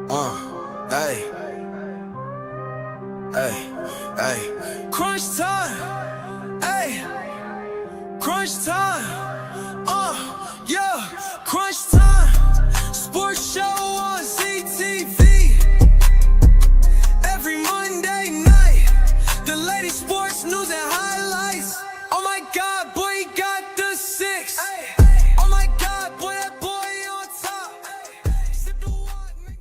Hey, hey, hey. Crunch time, hey, crunch time, yeah, crunch time. Sports show on CTV every Monday night. The latest sports news and highlights. Oh my God, boy, he got the six. Oh my God, boy, that boy on top. Sip the water.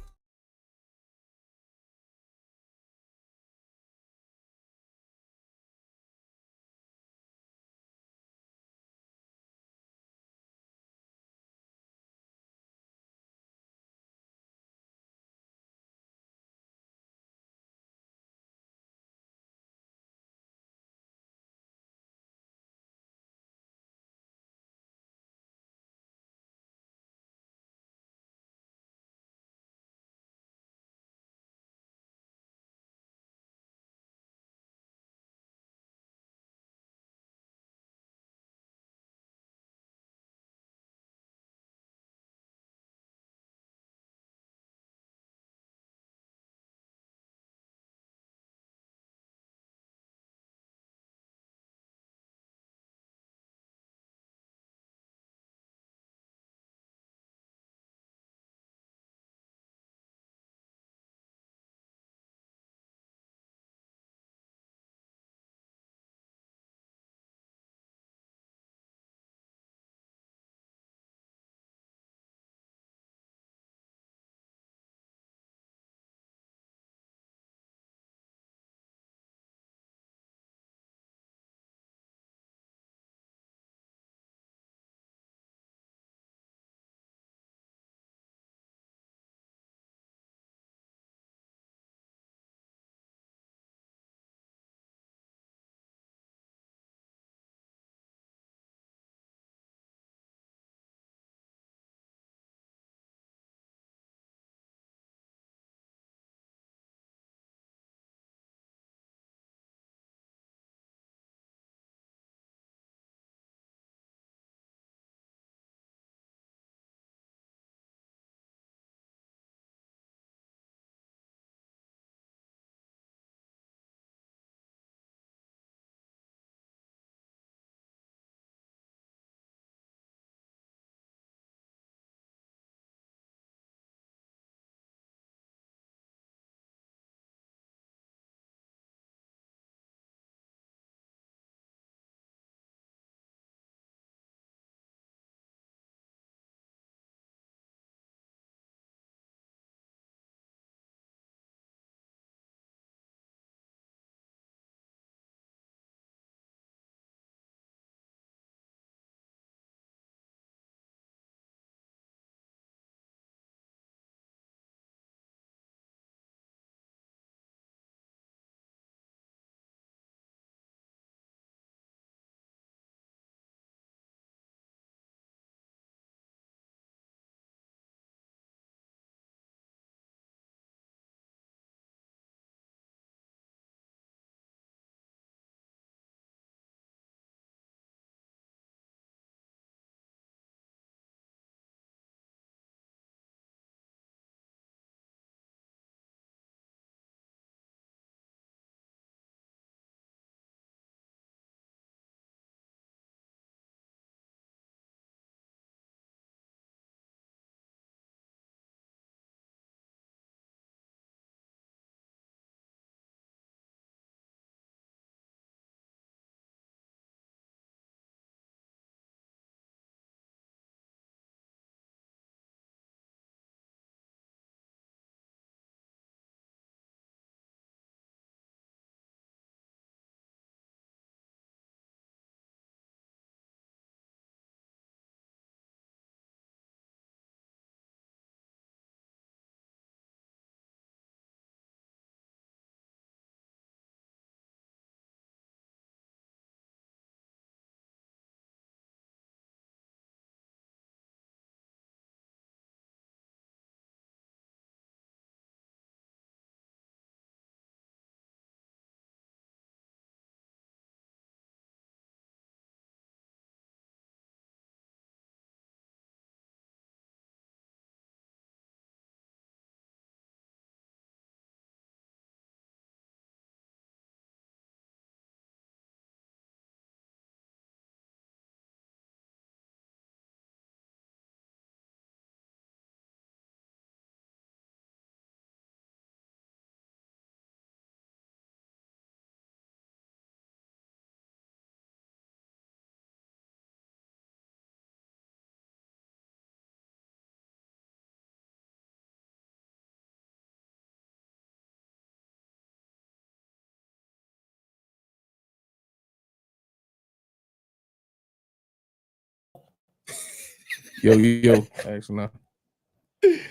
Yo. Actually, no.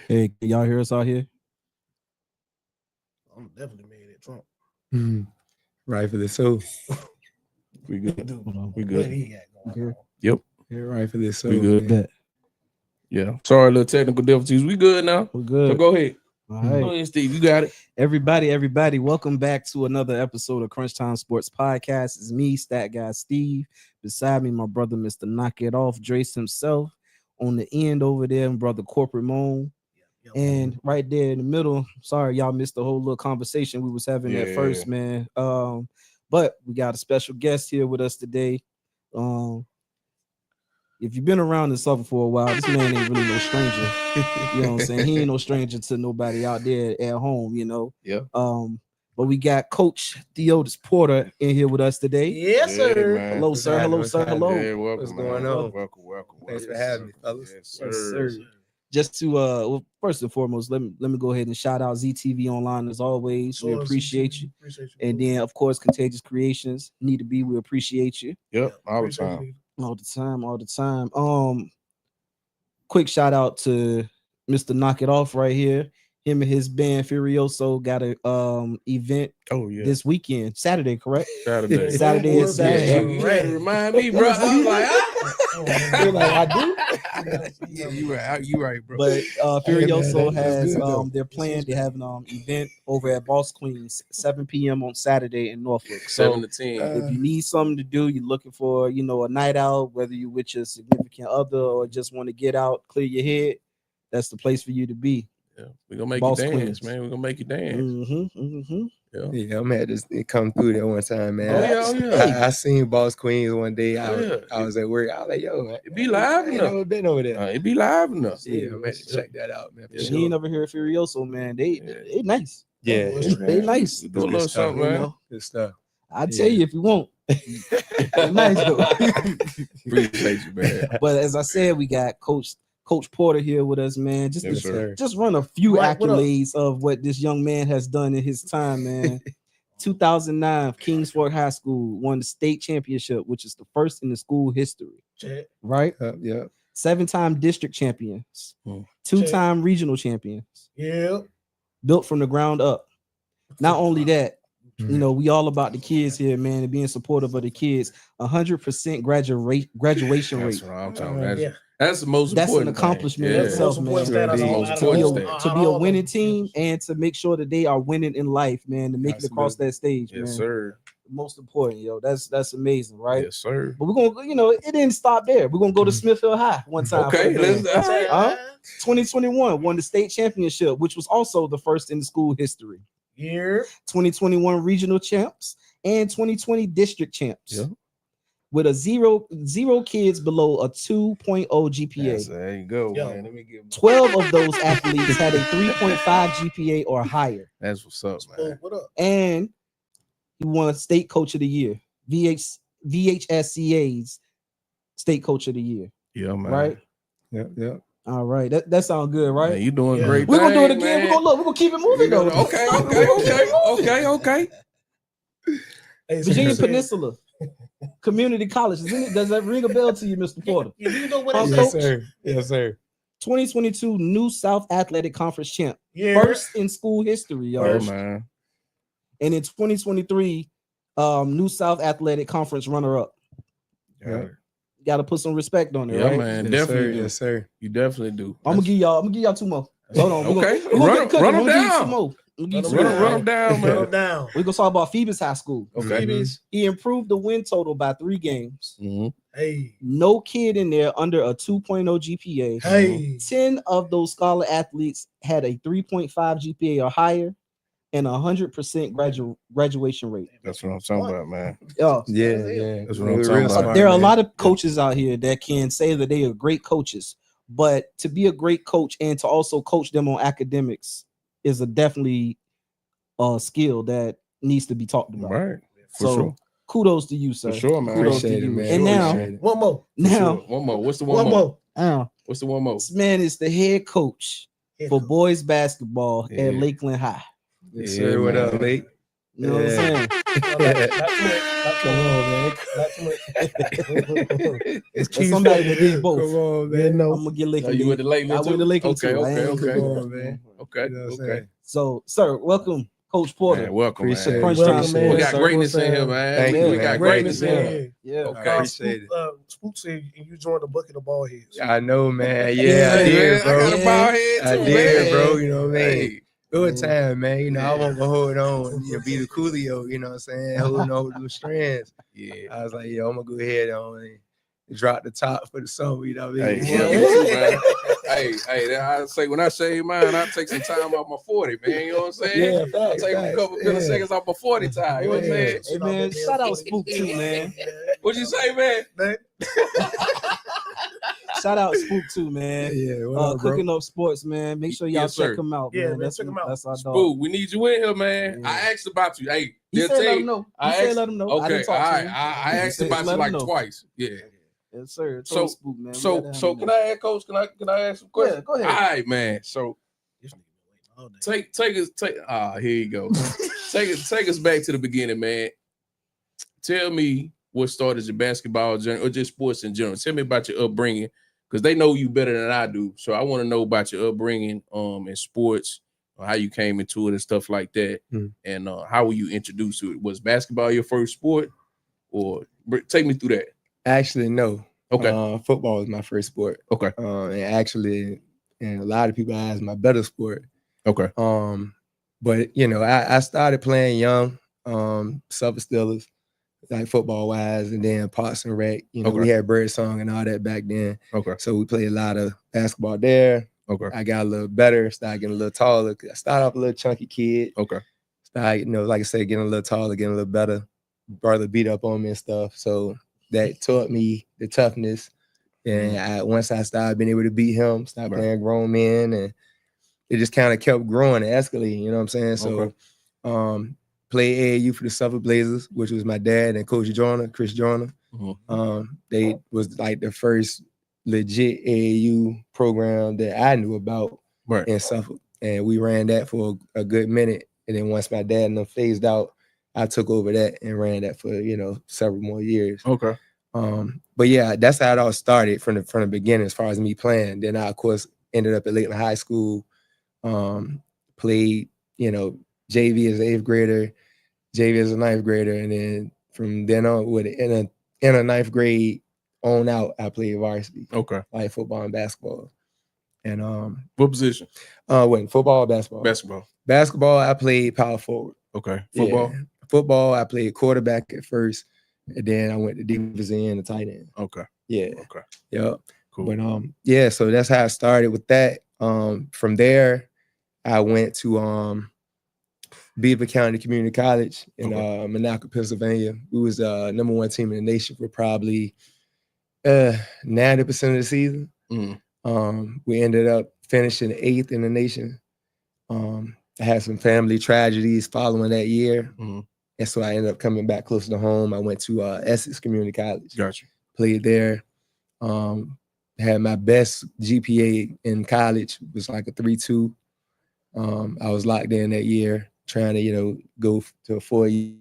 Hey, can y'all hear us out here? I'm definitely mad at Trump. Rightfully so. We good. Hold on. We What good. he got going Okay. on? Yeah, rightfully so. We good. man. Bet. Yeah. Sorry, little technical difficulties. We good now. We're So good. go ahead. All Go right. ahead, Steve. You got it. Everybody, welcome back to another episode of Crunch Time Sports Podcast. It's me, Stat Guy Steve. Beside me, my brother, Mr. Knock It Off, Drace himself. On the end over there, my brother Corporate Moan. And right there in the middle, sorry y'all missed the whole little conversation we was having at first, man. But we got a special guest here with us today. If you've been around in Suffolk for a while, this man ain't really no stranger. You know what I'm saying? He ain't no stranger to nobody out there at home, you know. Yeah. But we got Coach Theodis Porter in here with us today. Yes, sir. man. Hello, What's sir. Hello, happening? sir. Hello. Yeah, welcome, What's man. going on? Welcome. Thanks for Yes, having me, sir. fellas. Yes, Yes, sir. sir. Just to well, first and foremost, let me go ahead and shout out ZTV Online as always. We appreciate you. And then, of course, Contagious Creations need to be. We appreciate you Yep, all the time. all the time. Quick shout out to Mr. Knock It Off right here. Him and his band Furioso got a event Oh yeah. this weekend, Saturday, correct? Saturday. Saturday and Saturday. You had to remind me, bro. I was like, You're like, I do. Yeah, you right, bro. But Furioso That's has good, though. they're planning to have an event over at Boss Queens 7 p.m. on Saturday in Norfolk. So 7 to 10. if you need something to do, you're looking for, you know, a night out, whether you're with your significant other or just want to get out, clear your head, that's the place for you to be. Yeah, we're gonna make Boss you dance, Queens. man. We're gonna make you dance. Yeah. Yeah, I'm had to come through there one time, man. Oh, yeah. I seen Boss Queens one day. Oh, yeah. I was at work. I was like, yo, man, It be live I ain't enough. never been over there. It be live enough. Yeah, I'm had to check that out, man. For Yeah. You sure. ain't never hear Furioso, man. They nice. Yeah, They nice. We do a Good little stuff, something, You man. know, good stuff. I tell you if you want. They nice though. Appreciate you, man. But as I said, we got Coach Porter here with us, man. Just Yes, to sir. just run a few Right, what up? accolades of what this young man has done in his time, man. 2009, Kingsford High School won the state championship, which is the first in the school history, Check. right? Yeah. 7-time district champions, Hmm. 2-time regional champions, Yeah. built from the ground up. Not only that, you know, we all about the kids here, man, and being supportive of the kids. 100% graduation That's rate. what I'm talking about. Yeah. That's the most That's an important thing. accomplishment Yeah. in itself, Most man. important stat out of Sure all- is. out of To all- be a- out To of be a all winning of them. team and to make sure that they are winning in life, man, to make it across that stage, man. Yes, sir. Most important, yo. That's amazing, right? Yes, sir. But we're gonna, you know, it didn't stop there. We're gonna go to Smithfield High one time. Okay, for the band. let's. 2021 won the state championship, which was also the first in the school history. Yeah. 2021 regional champs and 2020 district champs. Yeah. With a zero kids below a 2.0 GPA. There you go, Yo. man. Let me get 12 of those athletes had a 3.5 GPA or higher. That's what's up, Oh, man. what up? And he won state coach of the year, VHSCA's state coach of the year. Yeah, man. Right? Yeah. All right. That sounds good, right? Man, you doing Yeah. great. We're gonna do it thing, again. man. We're gonna keep it moving though. Okay. Hey, so Virginia you said- Peninsula Community College. Does that ring a bell to you, Mr. Porter? Yeah, you know what Yes, it Yes, says? sir. Yes, sir. 2022 New South Athletic Conference champ. Yeah. First in school history, y'all. Oh, man. And in 2023, New South Athletic Conference runner-up. Yeah. Got to put some respect on it, Yeah, right? man. Yes, Definitely sir. do. Yes, sir. You definitely do. I'm gonna give y'all 2 more. Hold on. Okay. We're gonna get cooking. Run I'm them gonna give you 2 down. more. I'm gonna give you 2 Run more. 'em Run them down, Put man. them down. We're gonna talk about Phoebus High School. Okay. Mhm. He improved the win total by 3 games. Mhm. Hey. No kid in there under a 2.0 GPA. Hey. 10 of those scholar athletes had a 3.5 GPA or higher, and 100% graduation rate. That's what I'm talking about, man. Yeah. Yeah. That's what I'm Real talking about. smart, There are a man. lot of coaches out here that can say that they are great coaches, but to be a great coach and to also coach them on academics is a definitely a skill that needs to be talked about. Right. For So sure. kudos to you, sir. For sure, man. Kudos to Appreciate it, you. man. And now, Appreciate it. One more. For now, sure. One more. What's the One more. What's the one more? this man is the head coach Yeah, for boys basketball Yeah. at Lakeland High. Yes, Yeah, sir. What man. up, Lake? You know what I'm saying? Come on, man. There's somebody that did both. Come on, Yeah, man. no. I'm gonna get Lakeland. Oh, you went to Lakeland I went to too? Lakeland Okay, too. I okay, ain't- okay. Come on, man. Okay, You know what I'm okay. saying? So, sir, welcome, Coach Porter. Man, welcome, Appreciate man. it. Crunch Welcome, Time man. We Sports. got Sir, greatness in what's here, up? man. Thank we you, we man. got Greatness greatness in in here. here. Yeah. Okay. Appreciate it. Spook said you joined the bucket of ball heads. I know, man. Yeah, Yeah, I did, man, bro. I got a bald head I too, did, man. bro. You know what I mean? Hey, Good time, man. You know, I Yeah. won't go hold on. You know, be the coolio, you know what I'm saying? Holding on the strands. yeah. I was like, yo, I'm gonna go ahead on and drop the top for the summer, you know what I mean? Hey, yeah, me too, man. hey, I say when I shave mine, I take some time off my 40, man. You know what I'm saying? Yeah, I facts, take a facts. couple Yeah. seconds off my 40 time. You know what I'm saying? Hey, man, shout out Spook too, man. What you say, man? Shout out Spook too, man. Yeah, what up, bro? Cooking Up Sports, man. Make sure y'all Yes, check sir. him out, Yeah, man. man, check him out. That's our dog. Spook, we need you in here, man. Yeah. I asked about you. Hey, He they'll said tell let you- him know. I He said asked- let him know. I Okay, didn't all talk to right. him. I He asked said about let you him like know. twice. Yeah. Yes, sir. So- Told Spook, man. We So, gotta have so him can in. I ask, Coach? Can I ask some questions? Yeah, go ahead. All right, man. So This nigga been waiting all day. take here you go. take us back to the beginning, man. Tell me what started your basketball journey or just sports in general. Tell me about your upbringing because they know you better than I do. So I want to know about your upbringing in sports, or how you came into it and stuff like that, and how were you introduced to it? Was basketball your first sport, or take me through that? Actually, no. Okay. Football was my first sport. Okay. And a lot of people ask my better sport. Okay. But you know, I started playing young, Suffolk Steelers, like football wise, and then Parks and Rec. You know, Okay. we had Birdsong and all that back then. Okay. So we played a lot of basketball there. Okay. I got a little better, started getting a little taller. I started off a little chunky kid. Okay. Started, you know, like I said, getting a little taller, getting a little better. Brother beat up on me and stuff. So that taught me the toughness. And once I started being able to beat him, started playing grown men, and it just kind of kept growing and escalating, you know what I'm saying? So played AAU for the Suffolk Blazers, which was my dad and Coach Joyner, Chris Joyner. They was like the first legit AAU program that I knew about in Suffolk. And we ran that for a good minute. And then once my dad and them phased out, I took over that and ran that for, you know, several more years. Okay. But yeah, that's how it all started from the beginning as far as me playing. Then I, of course, ended up at Lakeland High School, played, you know, JV as an 8th grader, JV as a 9th grader. And then from then on, in a 9th grade on out, I played varsity. Okay. Like football and basketball. And what position? Football or basketball? Basketball. Basketball, I played power forward. Okay. Football? Yeah. Football, I played quarterback at first. And then I went to defensive end and tight end. Okay. Yeah. Okay. Yep. Cool. But yeah, so that's how I started with that. From there, I went to Beaver County Community College in Monaco, Pennsylvania. We was #1 team in the nation for probably 90% of the season. We ended up finishing 8th in the nation. I had some family tragedies following that year. And so I ended up coming back closer to home. I went to Essex Community College. Gotcha. Played there. Had my best GPA in college, was like a 3.2. I was locked in that year, trying to, you know, go to a 4-year.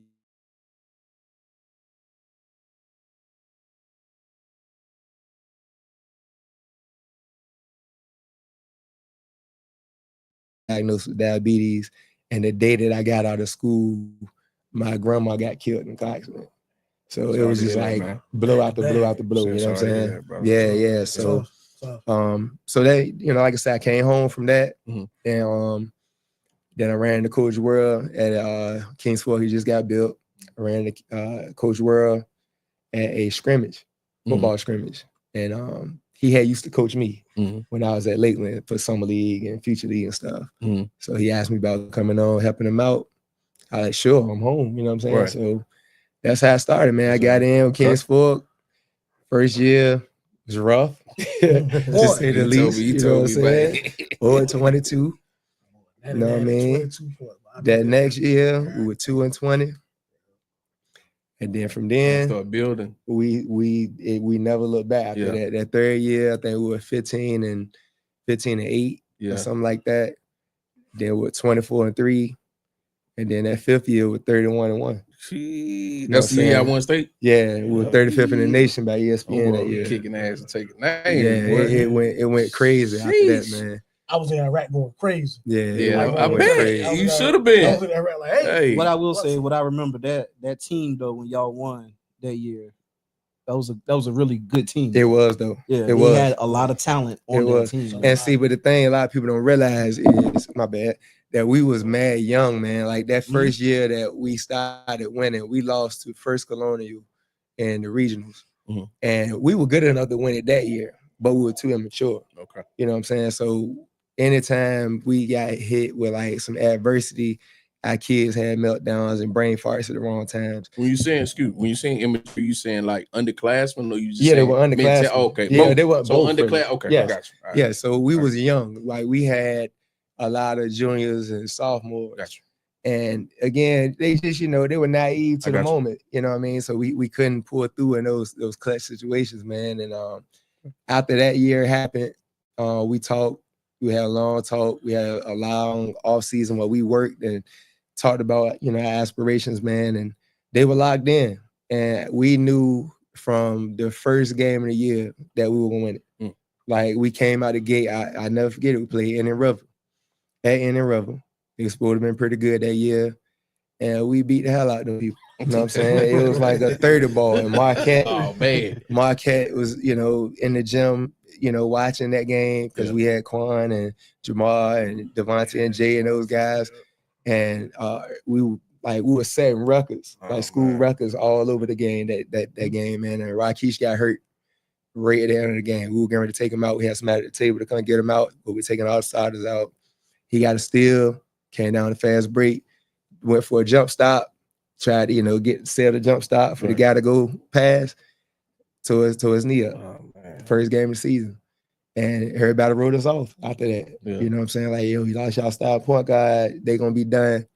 Diagnosed with diabetes. And the day that I got out of school, my grandma got killed in a car accident. So it was just like blow out the blow out the blow. You know what I'm saying? Yeah. So so that, you know, like I said, I came home from that. And then I ran the Coach World at Kings Fork. He just got built. I ran the Coach World at a scrimmage, football scrimmage. And he had used to coach me when I was at Lakeland for Summer League and Future League and stuff. So he asked me about coming on, helping him out. I was like, sure, I'm home. You know what I'm saying? Right. So that's how I started, man. I got in with Kings Fork. First year was rough, to say the least. You know what I'm saying? 0-22. You know what I mean? That next year, we were 2-20. And then from then, start building. We never looked back after that. That third year, I think we were 15-8 or something like that. Then we were 24-3. And then that 5th year with 31-1. Gee, know that's what the I'm year I saying? won state. Yeah, we were 35th in the nation by Oh, ESPN bro, that year. kicking ass and taking Yeah, names. it went crazy after that, Sheesh. man. I was in Iraq going crazy. Yeah, Yeah, it I went bet crazy. you should have I been. was in Iraq like, hey. What I will say, what I remember that team though when y'all won that year, that was a really good team. It was though. Yeah, it we was. had a lot of talent on It that was. team. And see, but the thing a lot of people don't realize is, my bad, that we was mad young, man. Like that first year that we started winning, we lost to First Colonial in the regionals. Mhm. And we were good enough to win it that year, but we were too immature. Okay. You know what I'm saying? So anytime we got hit with like some adversity, our kids had meltdowns and brain farts at the wrong times. When you saying immature, you saying like underclassmen, or you just Yeah, they saying were underclassmen. Okay, Yeah, both. they were so both underclass. really. Okay, Yes. I got you. All right. Yeah, so we All was young. Like we had a lot of juniors and sophomores. Got you. And again, they just, they were naive to I the got you. moment. You know what I mean? So we couldn't pull through in those clutch situations, man. And after that year happened, we talked. We had a long talk. We had a long off season where we worked and talked about, our aspirations, man. And they were locked in. And we knew from the first game of the year that we were gonna win it. Like we came out the gate. I never forget it. We played Indian River. At Indian River. It would have been pretty good that year. And we beat the hell out of them people. You know what I'm saying? It was like a 30 ball. And Marquette, Marquette was, in the gym, watching that game because we had Quan and Jamal and Devontae and Jay and those guys. And we were setting records, school records all over the game, that game, man. And Rakesh got hurt right at the end of the game. We were going to take him out. We had somebody at the table to come get him out, but we're taking all the starters out. He got a steal, came down the fast break, went for a jump stop, tried to, set a jump stop for the guy to go pass to his knee up. First game of the season. And everybody wrote us off after that. Yeah. You know what I'm saying? Like, yo, you lost y'all star point guard, they gonna be done.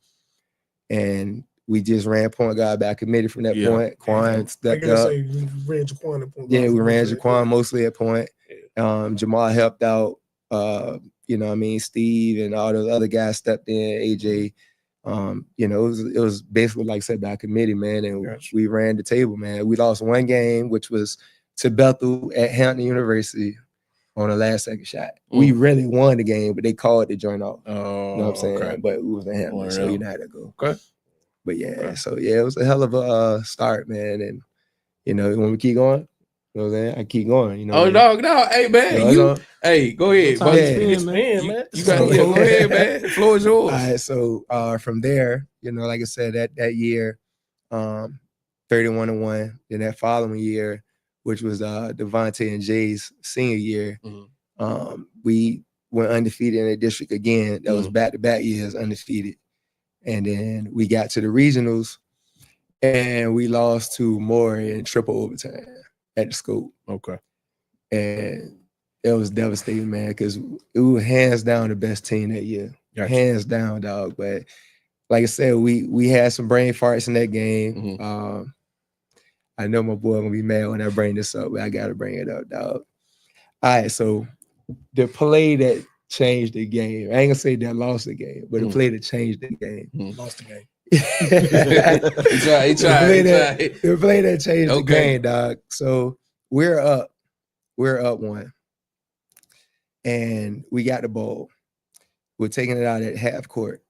And we just ran point guard by committee from that point. Quan stepped up. We ran Jaquan at point. Yeah, we ran Jaquan mostly at point. Jamal helped out. Steve and all those other guys stepped in, AJ. It was basically like said by committee, man. And we ran the table, man. We lost one game, which was to Bethel at Hampton University on the last second shot. We really won the game, but they called the joint off. You know what I'm saying? Okay. But it was a Hampton, so you know how that go. Okay. But yeah, so yeah, it was a hell of a start, man. And when we keep going, you know what I'm saying? I keep going, dog. Hey, man. Hey, go ahead. Man. You got go ahead, man. The floor is yours. All right, so from there, like I said, that year, 31-1. Then that following year, which was Devontae and Jay's senior year, we went undefeated in the district again. That was back-to-back years undefeated. And then we got to the regionals, and we lost to Moore in triple overtime at the Scope. Okay. And it was devastating, man, because it was hands down the best team that year. Gotcha. Hands down, dog. But like I said, we had some brain farts in that game. I know my boy gonna be mad when I bring this up, but I gotta bring it up, dog. All right, so the play that changed the game. I ain't gonna say that lost the game, but the play that changed the game. Lost the game. He tried. The play that changed the game, dog. So we're up one. And we got the ball. We're taking it out at half court.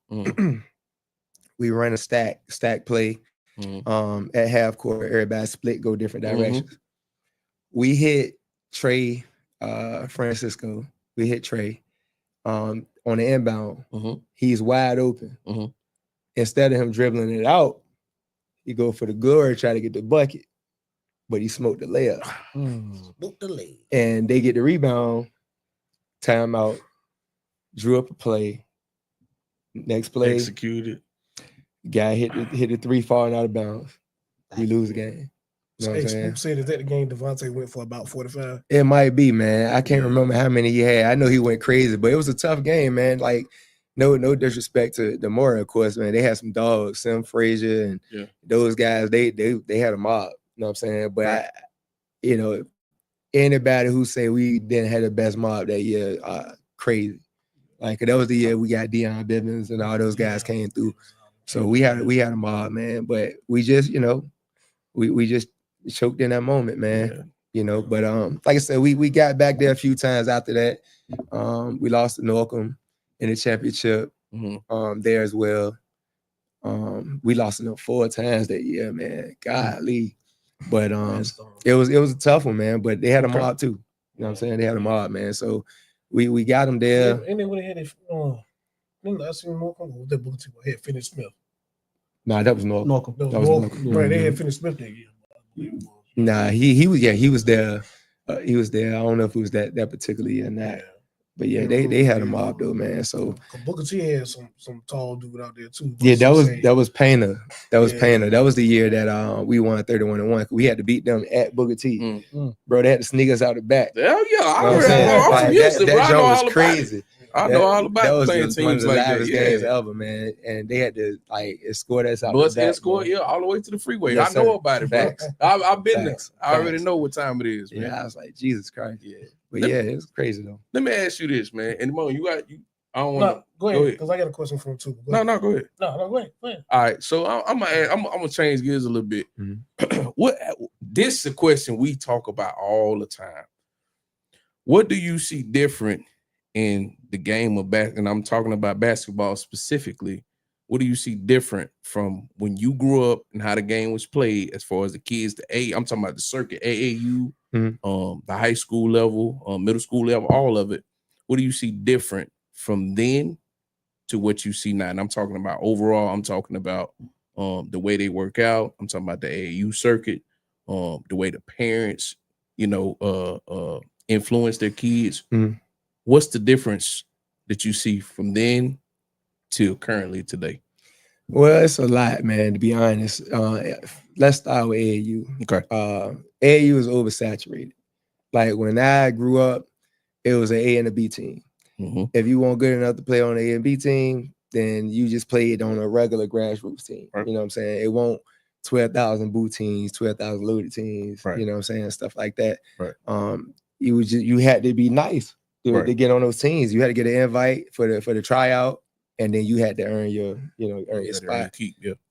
We run a stack play. At half court, everybody split, go different directions. We hit Trey Francisco. We hit Trey on the inbound. He's wide open. Instead of him dribbling it out, he go for the glory, try to get the bucket, but he smoked the layup. And they get the rebound, timeout, drew up a play. Next play, executed. Guy hit the three falling out of bounds. We lose the game. You know what I'm saying? Said that the game Devontae went for about 45. It might be, man. I can't remember how many he had. I know he went crazy, but it was a tough game, man. Like, no disrespect to the Demora, of course, man. They had some dogs, Sim Frazier and those guys. They had a mob. You know what I'm saying? But anybody who say we didn't have the best mob that year, crazy. Like that was the year we got Deion Bibbins and all those guys came through. So we had a mob, man. But we just, we just choked in that moment, man. Yeah. But like I said, we got back there a few times after that. We lost to Norcom in the championship there as well. We lost to them 4 times that year, man. Golly. But it was a tough one, man. But they had a mob too. You know what I'm saying? They had a mob, man. So we got them there. And they would have had it. I seen Norcom. Was that Booker T? Had Finney Smith. Nah, that was Norcom. That was Norcom. Right, they had Finney Smith that year. Nah, he was there. He was there. I don't know if it was that particular year or not. But yeah, they had a mob though, man. So Booker T had some tall dude out there too. Yeah, that was Painter. That was Painter. That was the year that we won 31-1. We had to beat them at Booker T. Bro, they had to sneak us out the back. Hell yeah, that joint was crazy. I know all about that was playing one teams of the like that. loudest games ever, man. And they had to escort us out. Bus the back, escort, man. all the way to the freeway. Yes, I know sir. about it, bro. Facts. I've been Facts. there. I already know what time it is, man. Yeah, I was like, Jesus Christ. Yeah. But yeah, it was crazy though. Let me ask you this, man. And Mo, I don't want to. Go ahead, because I got a question from him too. No, go ahead. No, go ahead. All right, so I'm gonna change gears a little bit. This is a question we talk about all the time. What do you see different in the game of basketball? And I'm talking about basketball specifically. What do you see different from when you grew up and how the game was played as far as the kids, I'm talking about the circuit, AAU, the high school level, middle school level, all of it. What do you see different from then to what you see now? And I'm talking about overall, I'm talking about the way they work out. I'm talking about the AAU circuit, the way the parents, influence their kids. What's the difference that you see from then till currently today? Well, it's a lot, man, to be honest. Let's start with AAU. Okay. AAU is oversaturated. Like when I grew up, it was an A and a B team. If you weren't good enough to play on an A and B team, then you just played on a regular grassroots team. Right. You know what I'm saying? It won't 12,000 boot teams, 12,000 loaded teams, right. You know what I'm saying? Stuff like that. Right. You had to be nice right. to get on those teams. You had to get an invite for the tryout, and then you had to earn your spot.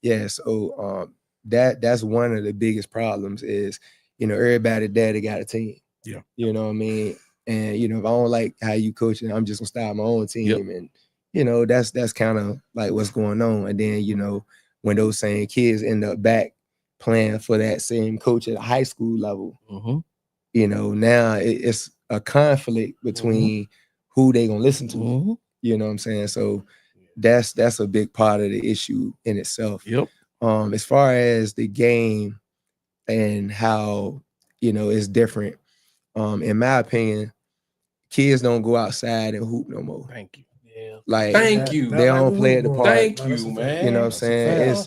Yeah. So that's one of the biggest problems is, everybody there, they got a team. Yeah. You know what I mean? And if I don't like how you coaching, I'm just gonna start my own team. And that's kind of like what's going on. And then, when those same kids end up back playing for that same coach at a high school level, now it's a conflict between who they gonna listen to. You know what I'm saying? So that's a big part of the issue in itself. Yep. As far as the game and how it's different, in my opinion, kids don't go outside and hoop no more. Thank you. Yeah. Like thank you. They don't play at the park. Thank you, man. You know what I'm saying?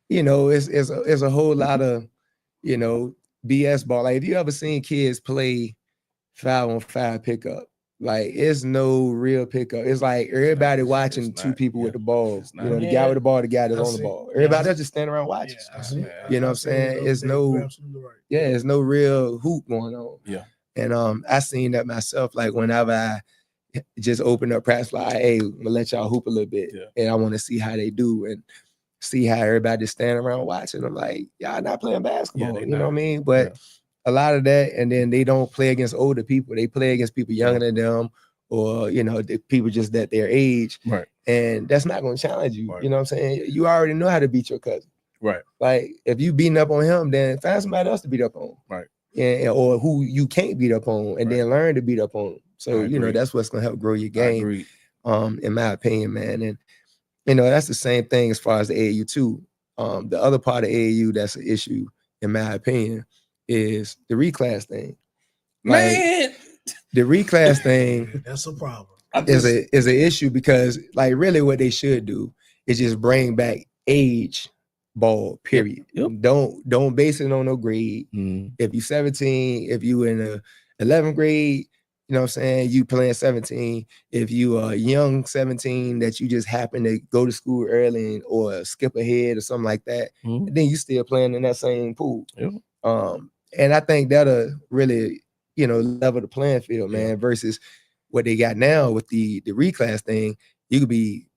It's a whole lot of BS ball. Like if you ever seen kids play 5-on-5 pickup, like it's no real pickup. It's like everybody watching two people with the ball. The guy with the ball, the guy that's on the ball. Everybody else just standing around watching. You know what I'm saying? It's there's no real hoop going on. Yeah. And I seen that myself. Like whenever I just open up practice, like, hey, I'm gonna let y'all hoop a little bit, and I want to see how they do and see how everybody just standing around watching. I'm like, y'all not playing basketball, you know what I mean? But a lot of that, and then they don't play against older people. They play against people younger than them, or the people just that their age. Right. And that's not gonna challenge you. Right. You know what I'm saying? You already know how to beat your cousin. Right. Like if you beating up on him, then find somebody else to beat up on. Right. And or who you can't beat up on, and then learn to beat up on. So that's what's gonna help grow your game. In my opinion, man. And that's the same thing as far as the AAU too. The other part of AAU that's an issue, in my opinion, is the reclass thing. Man, the reclass thing that's a problem. Is an issue because like really what they should do is just bring back age ball, period. Yep. Don't base it on no grade. If you 17, if you in the 11th grade, you know what I'm saying, you playing 17. If you are young 17 that you just happen to go to school early or skip ahead or something like that, then you still playing in that same pool. Yep. And I think that'll really, level the playing field, man, versus what they got now with the reclass thing. You could be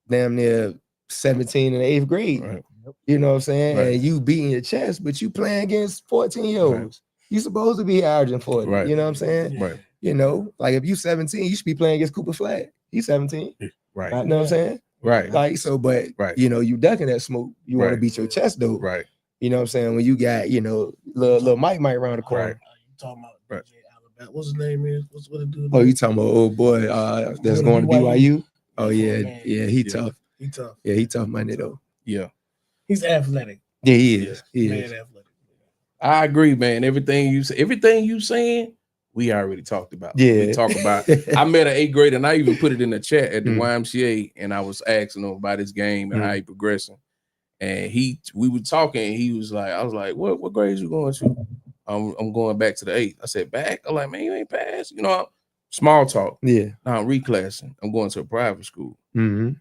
damn near 17 in the 8th grade. Right. You know what I'm saying? Right. And you beating your chest, but you playing against 14-year-olds. You supposed to be averaging 40. Right. You know what I'm saying? Right. You know, like if you 17, you should be playing against Cooper Flag. He's 17. Right. You know what I'm saying? Right. Like, so, but Right. you know, you ducking that smoke. You want to Right. beat your chest though. Right. You know what I'm saying? When you got, you know, little Mike around the corner. Right. You talking about Right. DJ Alabama? What's his name is? What's what the dude? Oh, you talking about old boy that's going to BYU? Oh yeah, man. yeah, he Yeah. tough. He tough. Yeah, he tough money though. Yeah. He's athletic. Yeah, he is. He Man, is. athletic. I agree, man. Everything you saying, we already talked about. Yeah. We talk about. I met an 8th grader, and I even put it in the chat at the Mm. YMCA, and I was asking him about his game and how he progressing. And we were talking, and he was like, I was like, what grades you going to? I'm going back to the 8th. I said, back? I'm like, man, you ain't passed. You know, small talk. Yeah. Now I'm reclassing. I'm going to a private school. Mm-hmm.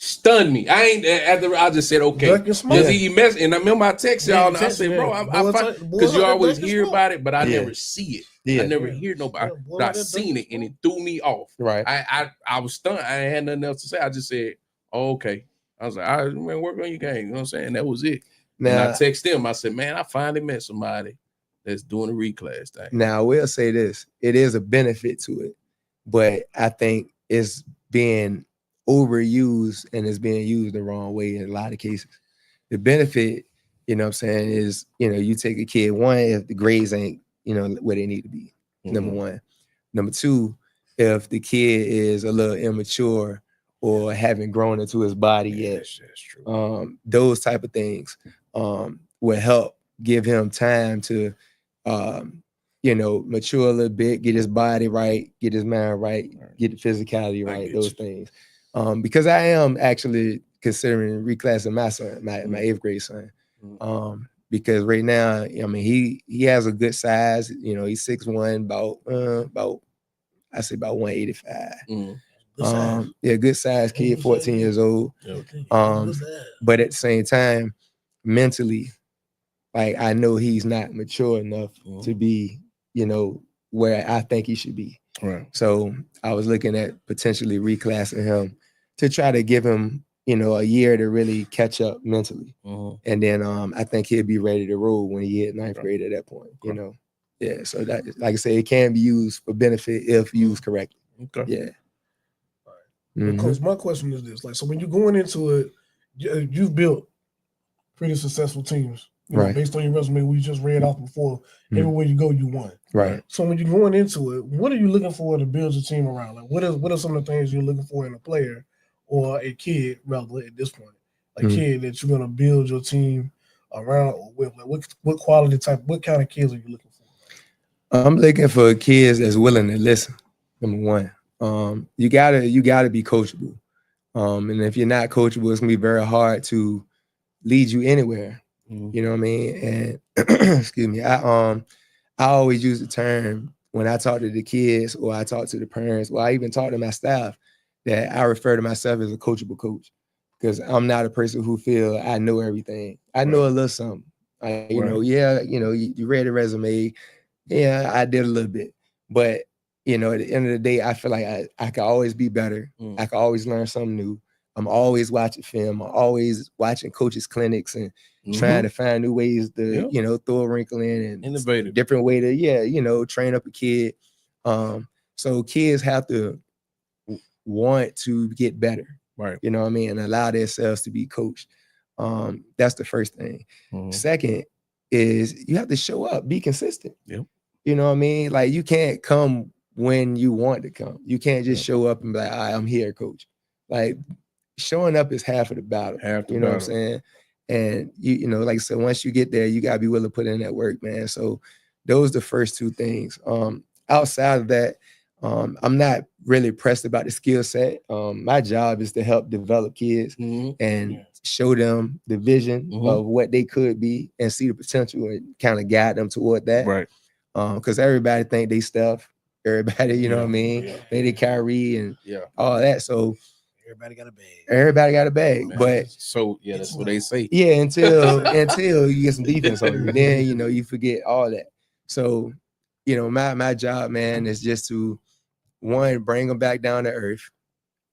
Stunned me. I just said, okay. Duck and smoke. Because he messed, and I remember I text y'all, and I said, bro, because you always hear about it, but I Yeah. never see it. Yeah. I never hear nobody. Yeah, boy, But I that seen duck it, and it threw me off. Right. I was stunned. I ain't had nothing else to say. I just said, oh, okay. I was like, all right, man, work on your game. You know what I'm saying? That was it. And I Now, texted him. I said, man, I finally met somebody that's doing a reclass thing. now I will say this: it is a benefit to it, but I think it's being overused and it's being used the wrong way in a lot of cases. The benefit, you know what I'm saying, is, you know, you take a kid, one, if the grades ain't, you know, where they need to be, number one. Number two, if the kid is a little immature or haven't grown into his body yet, That's true. those type of things will help give him time to you know, mature a little bit, get his body right, get his mind right, get the physicality I right, get those you. things. Because I am actually considering reclassing my son, my 8th grade son. Because right now, I mean, he has a good size. You know, he's 6'1", about I say about 185. Yeah, good size kid, 14 years old. But at the same time, mentally, like, I know he's not mature enough to be, you know, where I think he should be. Right. So I was looking at potentially reclassing him to try to give him, you know, a year to really catch up mentally. And then I think he'll be ready to roll when he hit 9th grade at that point, you know. Yeah, so that, like I say, it can be used for benefit if used correctly. Okay. Yeah. Because my question is this: like, so when you're going into it, you've built pretty successful teams, you know, Right. based on your resume we just read off before. Everywhere you go, you won. Right. So when you're going into it, what are you looking for to build your team around? Like, what are some of the things you're looking for in a player or a kid, rather, at this point, a kid that you're gonna build your team around or with? Like, what quality type, what kind of kids are you looking for? I'm looking for kids that's willing to listen. Number one, you gotta be coachable. And if you're not coachable, it's gonna be very hard to lead you anywhere. You know what I mean? And excuse me, I always use the term when I talk to the kids or I talk to the parents, or I even talk to my staff, that I refer to myself as a coachable coach, because I'm not a person who feel I know everything. I know a little something. You know, you read a resume. Yeah, I did a little bit, but you know, at the end of the day, I feel like I can always be better. I can always learn something new. I'm always watching film. I'm always watching coaches' clinics and trying to find new ways to, you know, throw a wrinkle in and Innovative. different way to, you know, train up a kid. So kids have to want to get better, right? You know what I mean, and allow themselves to be coached. That's the first thing. Second is you have to show up, be consistent. Yep. You know what I mean? Like, you can't come when you want to come. You can't just show up and be like, all right, I'm here, coach. Like, showing up is half of the battle. You know what I'm saying? And you know, like I said, once you get there, you gotta be willing to put in that work, man. So those are the first two things. Outside of that, I'm not really pressed about the skill set. My job is to help develop kids and show them the vision of what they could be and see the potential and kind of guide them toward that. Right. Because everybody think they Steph, everybody, you know what I mean? They Kyrie and all that. So everybody got a bag. Everybody got a bag. Man, but so yeah, that's what they say. Yeah, until you get some defense on you. Then, you know, you forget all that. So, you know, my job, man, is just to, one, bring them back down to earth.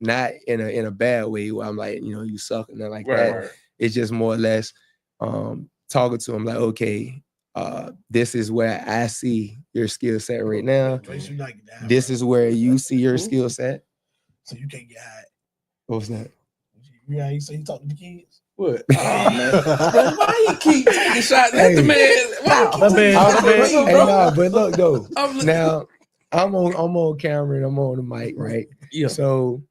not in a bad way where I'm like, you know, you suck and nothing like Right, that. right. It's just more or less talking to him like, okay, this is where I see your skill set right now. Trace, you not get high, This bro. is where you see your skill set. So you can't get high. What's that? Yeah, you say you talk to the kids. What? Oh, man. Bro, why you keep taking shots at the Hey. man? Why you keep taking shots at the Hey, man, bro? nah, but look though. I'm li- Now I'm on camera and I'm on the mic, right? Yeah. So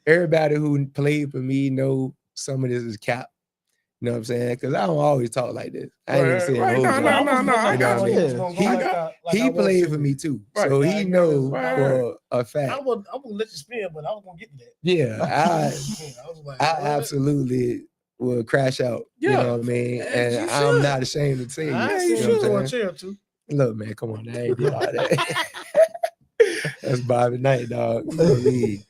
everybody who played for me know some of this is cap. You know what I'm saying? Because I don't always talk like this. I ain't even saying Right. whole No, time. I You know got what I you. mean? He played for me too, Right. so Yeah, he I knows Right. for a I fact. would let you spin, but I was gonna get to that. Yeah, I was like, I what? absolutely will crash out. You Yeah. know what I mean? Yes, And you I'm should. not ashamed to say it. I You see know you what I'm one saying? chair too. Look, man, come on, I ain't did all that. That's Bobby Knight, dog. You know me.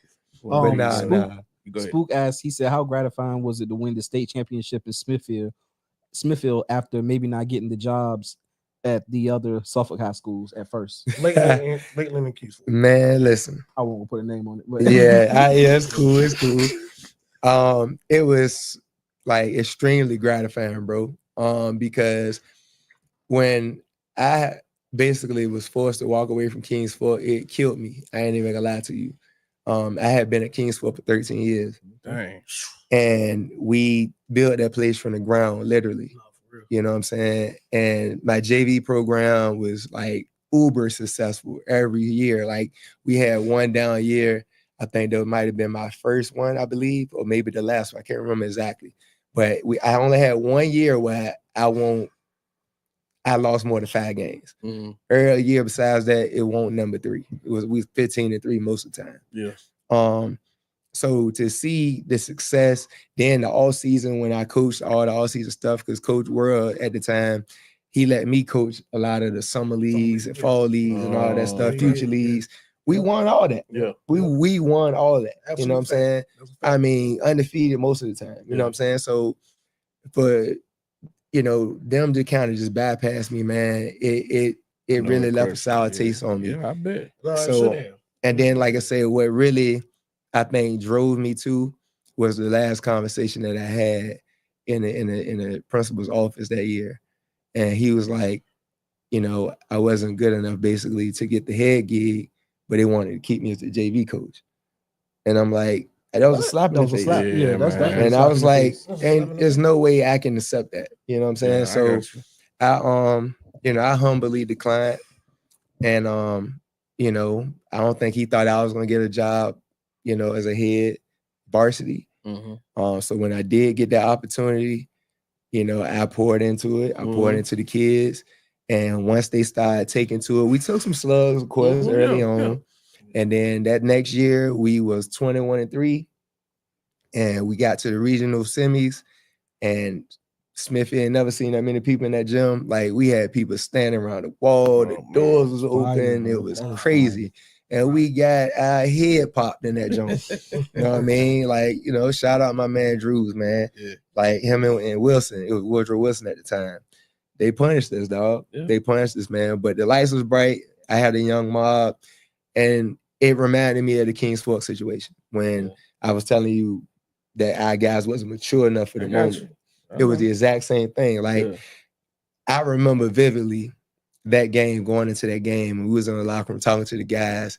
But nah, Spook, nah. Go ahead. Spook asked, he said, how gratifying was it to win the state championship in Smithfield after maybe not getting the jobs at the other Suffolk high schools at first? Lakeland and Keysville. Man, listen. I won't put a name on it, but Yeah, it's cool. It's cool. It was like extremely gratifying, bro. Because when I basically was forced to walk away from Kings Fort, it killed me. I ain't even gonna lie to you. I had been at Kings Fort for 13 years. Dang. And we built that place from the ground, literally. No, for real. You know what I'm saying? And my JV program was like uber successful every year. Like we had one down year. I think that might have been my first one, I believe, or maybe the last one. I can't remember exactly. But I only had 1 year where I lost more than 5 games. Mm-hmm. Every year besides that, it won't number 3. We was 15-3 most of the time. Yeah. So to see the success, then the all season when I coached all the all season stuff, because Coach World at the time, he let me coach a lot of the summer leagues and fall leagues and all that stuff, future leagues. We won all that. Yeah. We won all that. Absolute You know what I'm fact. saying? That's a fact. I mean, undefeated most of the time. You know what I'm saying? So for them to kind of just bypass me, man, it really left a sour taste on me. Yeah, I bet. No, it So- should have. And then, like I said, what really I think drove me to was the last conversation that I had in the principal's office that year. And he was like, I wasn't good enough basically to get the head gig, but they wanted to keep me as the JV coach. And I'm like, that was a slap in that the was a face. slap. Yeah, that's man. definitely. And a I slap was in the like, face. That's a slap in and the there's face. no way I can accept that. You know what I'm saying? Yeah, I So got you. I humbly declined. And I don't think he thought I was gonna get a job, as a head varsity. Mm-hmm. So when I did get that opportunity, I poured into it. I poured into the kids. And once they started taking to it, we took some slugs, of course, Mhm, early yeah, on. And then that next year we was 21-3. And we got to the regional semis. And Smithfield had never seen that many people in that gym. Like we had people standing around the wall, the man. doors was Fire, open, bro. it was That was crazy. And we got our head popped in that joint. You know what I mean? Like, shout out my man Drews, man. Yeah. Like him and Wilson. It was Woodrow Wilson at the time. They punished us, dog. Yeah. They punished us, man. But the lights was bright. I had a young mob. And it reminded me of the Kings Fork situation when I was telling you that our guys wasn't mature enough for the moment. It was the exact same thing. Like I remember vividly that game, going into that game, and we was in the locker room talking to the guys.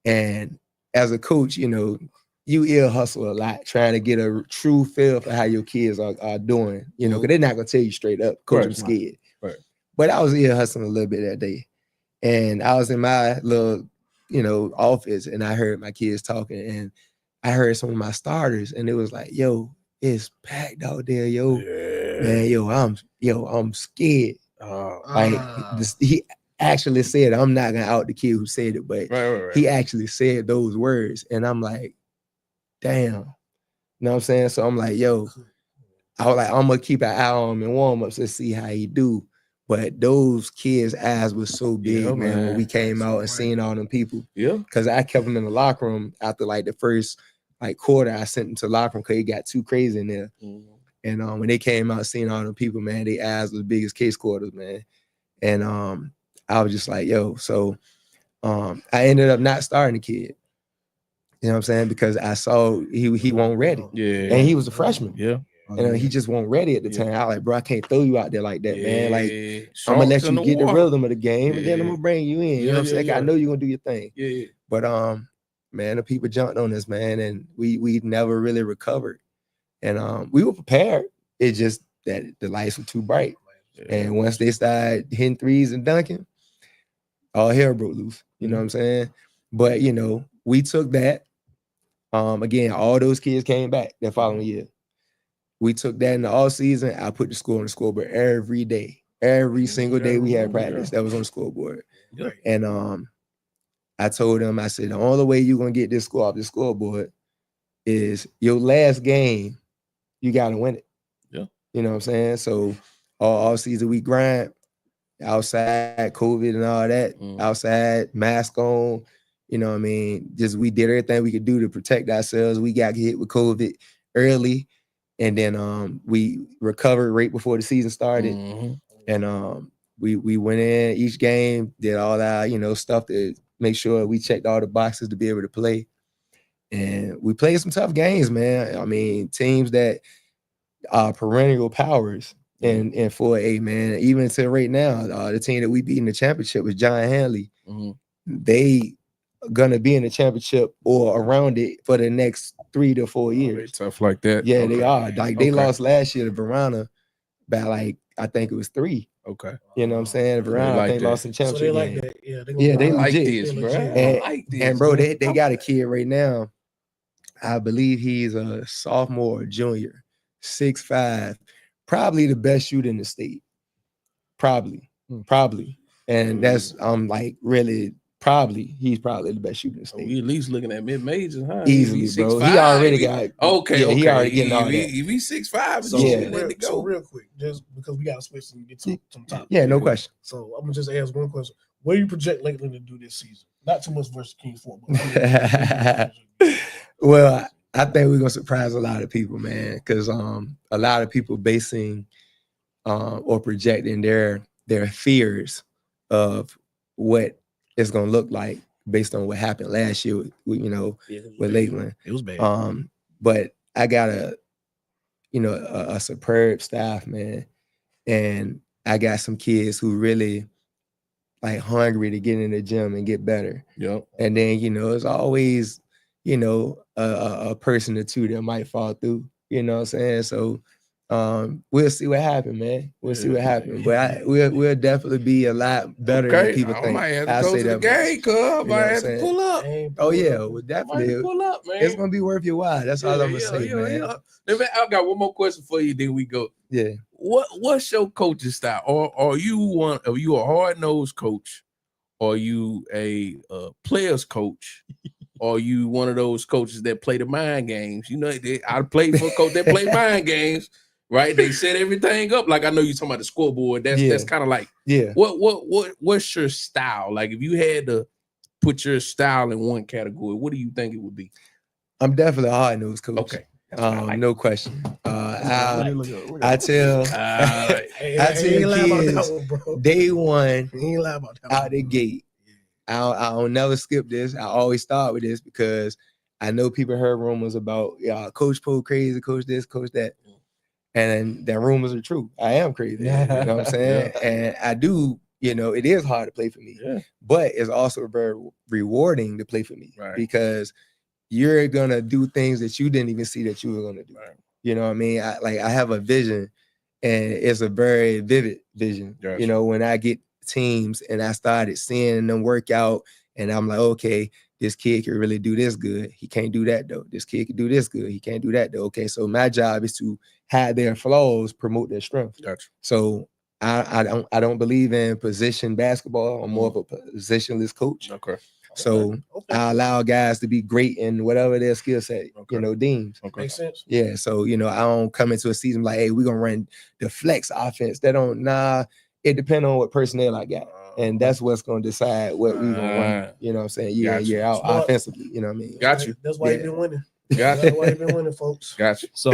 And as a coach, you ear hustle a lot, trying to get a true feel for how your kids are doing, because they're not gonna tell you straight up, coach, I'm scared. Right. But I was ear hustling a little bit that day. And I was in my little, office, and I heard my kids talking, and I heard some of my starters, and it was like, yo, it's packed out there, yo. Man, I'm scared. He actually said, I'm not gonna out the kid who said it, but Right. he actually said those words. And I'm like, damn. You know what I'm saying? So I'm like, yo, I was like, I'm gonna keep an eye on him in warm-ups to see how he do. But those kids' eyes were so big, Yeah, man, when man. we came out and seen all them people. Yeah. Because I kept them in the locker room after like the first quarter. I sent them to the locker room because it got too crazy in there. Mm-hmm. And when they came out seeing all them people, man, their eyes was big as case quarters, man. And I was just like, yo. So I ended up not starting the kid. You know what I'm saying? Because I saw he wasn't ready. Yeah. And he was a freshman. Yeah. And he just wasn't ready at the time. I like, bro, I can't throw you out there like that, man. Like, I'm gonna let you get the rhythm of the game, and then I'm gonna bring you in. You know what I'm saying? I know you're gonna do your thing. Yeah. But man, the people jumped on us, man, and we never really recovered. And we were prepared. It just that the lights were too bright. And once they started hitting threes and dunking, all hell broke loose. You know what I'm saying? But you know, we took that. Again, all those kids came back that following year. We took that in the all season. I put the score on the scoreboard every day. Every single day we had practice, that was on the scoreboard. Yeah. And I told them, I said, the only way you're gonna get this score off the scoreboard is your last game, you gotta win it. Yeah. You know what I'm saying? So all season we grind outside, COVID and all that, outside, mask on, you know what I mean? Just we did everything we could do to protect ourselves. We got hit with COVID early. And then we recovered right before the season started. And we went in each game, did all our, you know, stuff to make sure we checked all the boxes to be able to play. And we played some tough games, man. I mean, teams that are perennial powers in 4A, man. Even until right now, the team that we beat in the championship was John Hanley. They gonna be in the championship or around it for the next 3 to 4 years. Tough like that. Yeah, they are. Like they lost last year to Verona by like I think it was 3. Okay. You know what I'm saying? Verona I think lost in So championship. they like game. that. Yeah, they like legit. this, bro. And bro, they got a kid right now. I believe he's a sophomore or junior, 6'5", probably the best shooter in the state. Probably. And that's like really probably he's probably the best shooter in the state. We at least looking at mid-majors, huh? Easily, bro. He already got he already getting all that. If he's 6'5", So, so real quick, just because we gotta switch and get to some topics. Yeah, no question. So I'm gonna just ask one question: what do you project Lakeland to do this season? Not too much versus Kings Fort, but well, I think we're gonna surprise a lot of people, man, because a lot of people basing or projecting their fears of what it's gonna look like based on what happened last year with with Lakeland. It was bad. But I got a superb staff, man, and I got some kids who really like hungry to get in the gym and get better. Yep. And then it's always a person or two that might fall through. You know what I'm saying? So we'll see what happens, man. We'll see what happens. But we'll definitely be a lot better than people think. I might have to go to the game, cuz. I have to pull up. Oh yeah, well, definitely. Pull up, man. It's gonna be worth your while. That's all I'm gonna say, man. I got one more question for you. Then we go. Yeah. What's your coaching style? Or are you a hard-nosed coach? Or are you a player's coach? Or you one of those coaches that play the mind games? I played for a coach that play mind games, right? They set everything up. Like I know you're talking about the scoreboard. That's kind of like what's your style? Like if you had to put your style in one category, what do you think it would be? I'm definitely a hard-nosed coach. Okay. No question. I tell kids day one out the gate. I'll never skip this. I always start with this because I know people heard rumors about Coach Poe crazy, coach this, coach that. And that rumors are true. I am crazy. You know what I'm saying? And I do, it is hard to play for me. Yeah. But it's also very rewarding to play for me because you're gonna do things that you didn't even see that you were gonna do. Right. You know what I mean? I have a vision, and it's a very vivid vision. Gotcha. When I get teams and I started seeing them work out, and I'm like, okay, this kid can really do this good. He can't do that though. This kid can do this good. He can't do that though. Okay, so my job is to have their flaws promote their strengths. Gotcha. So I don't believe in position basketball. I'm more of a positionless coach. Okay. So I allow guys to be great in whatever their skill set, deems. Okay. Makes sense. Yeah. So, I don't come into a season like, hey, we're going to run the flex offense. It depends on what personnel I got. And that's what's going to decide what we're going to run, you know what I'm saying, year in, year out offensively, you know what I mean? Got you. That's why you've been winning. That's why you've been winning, folks. Got you. So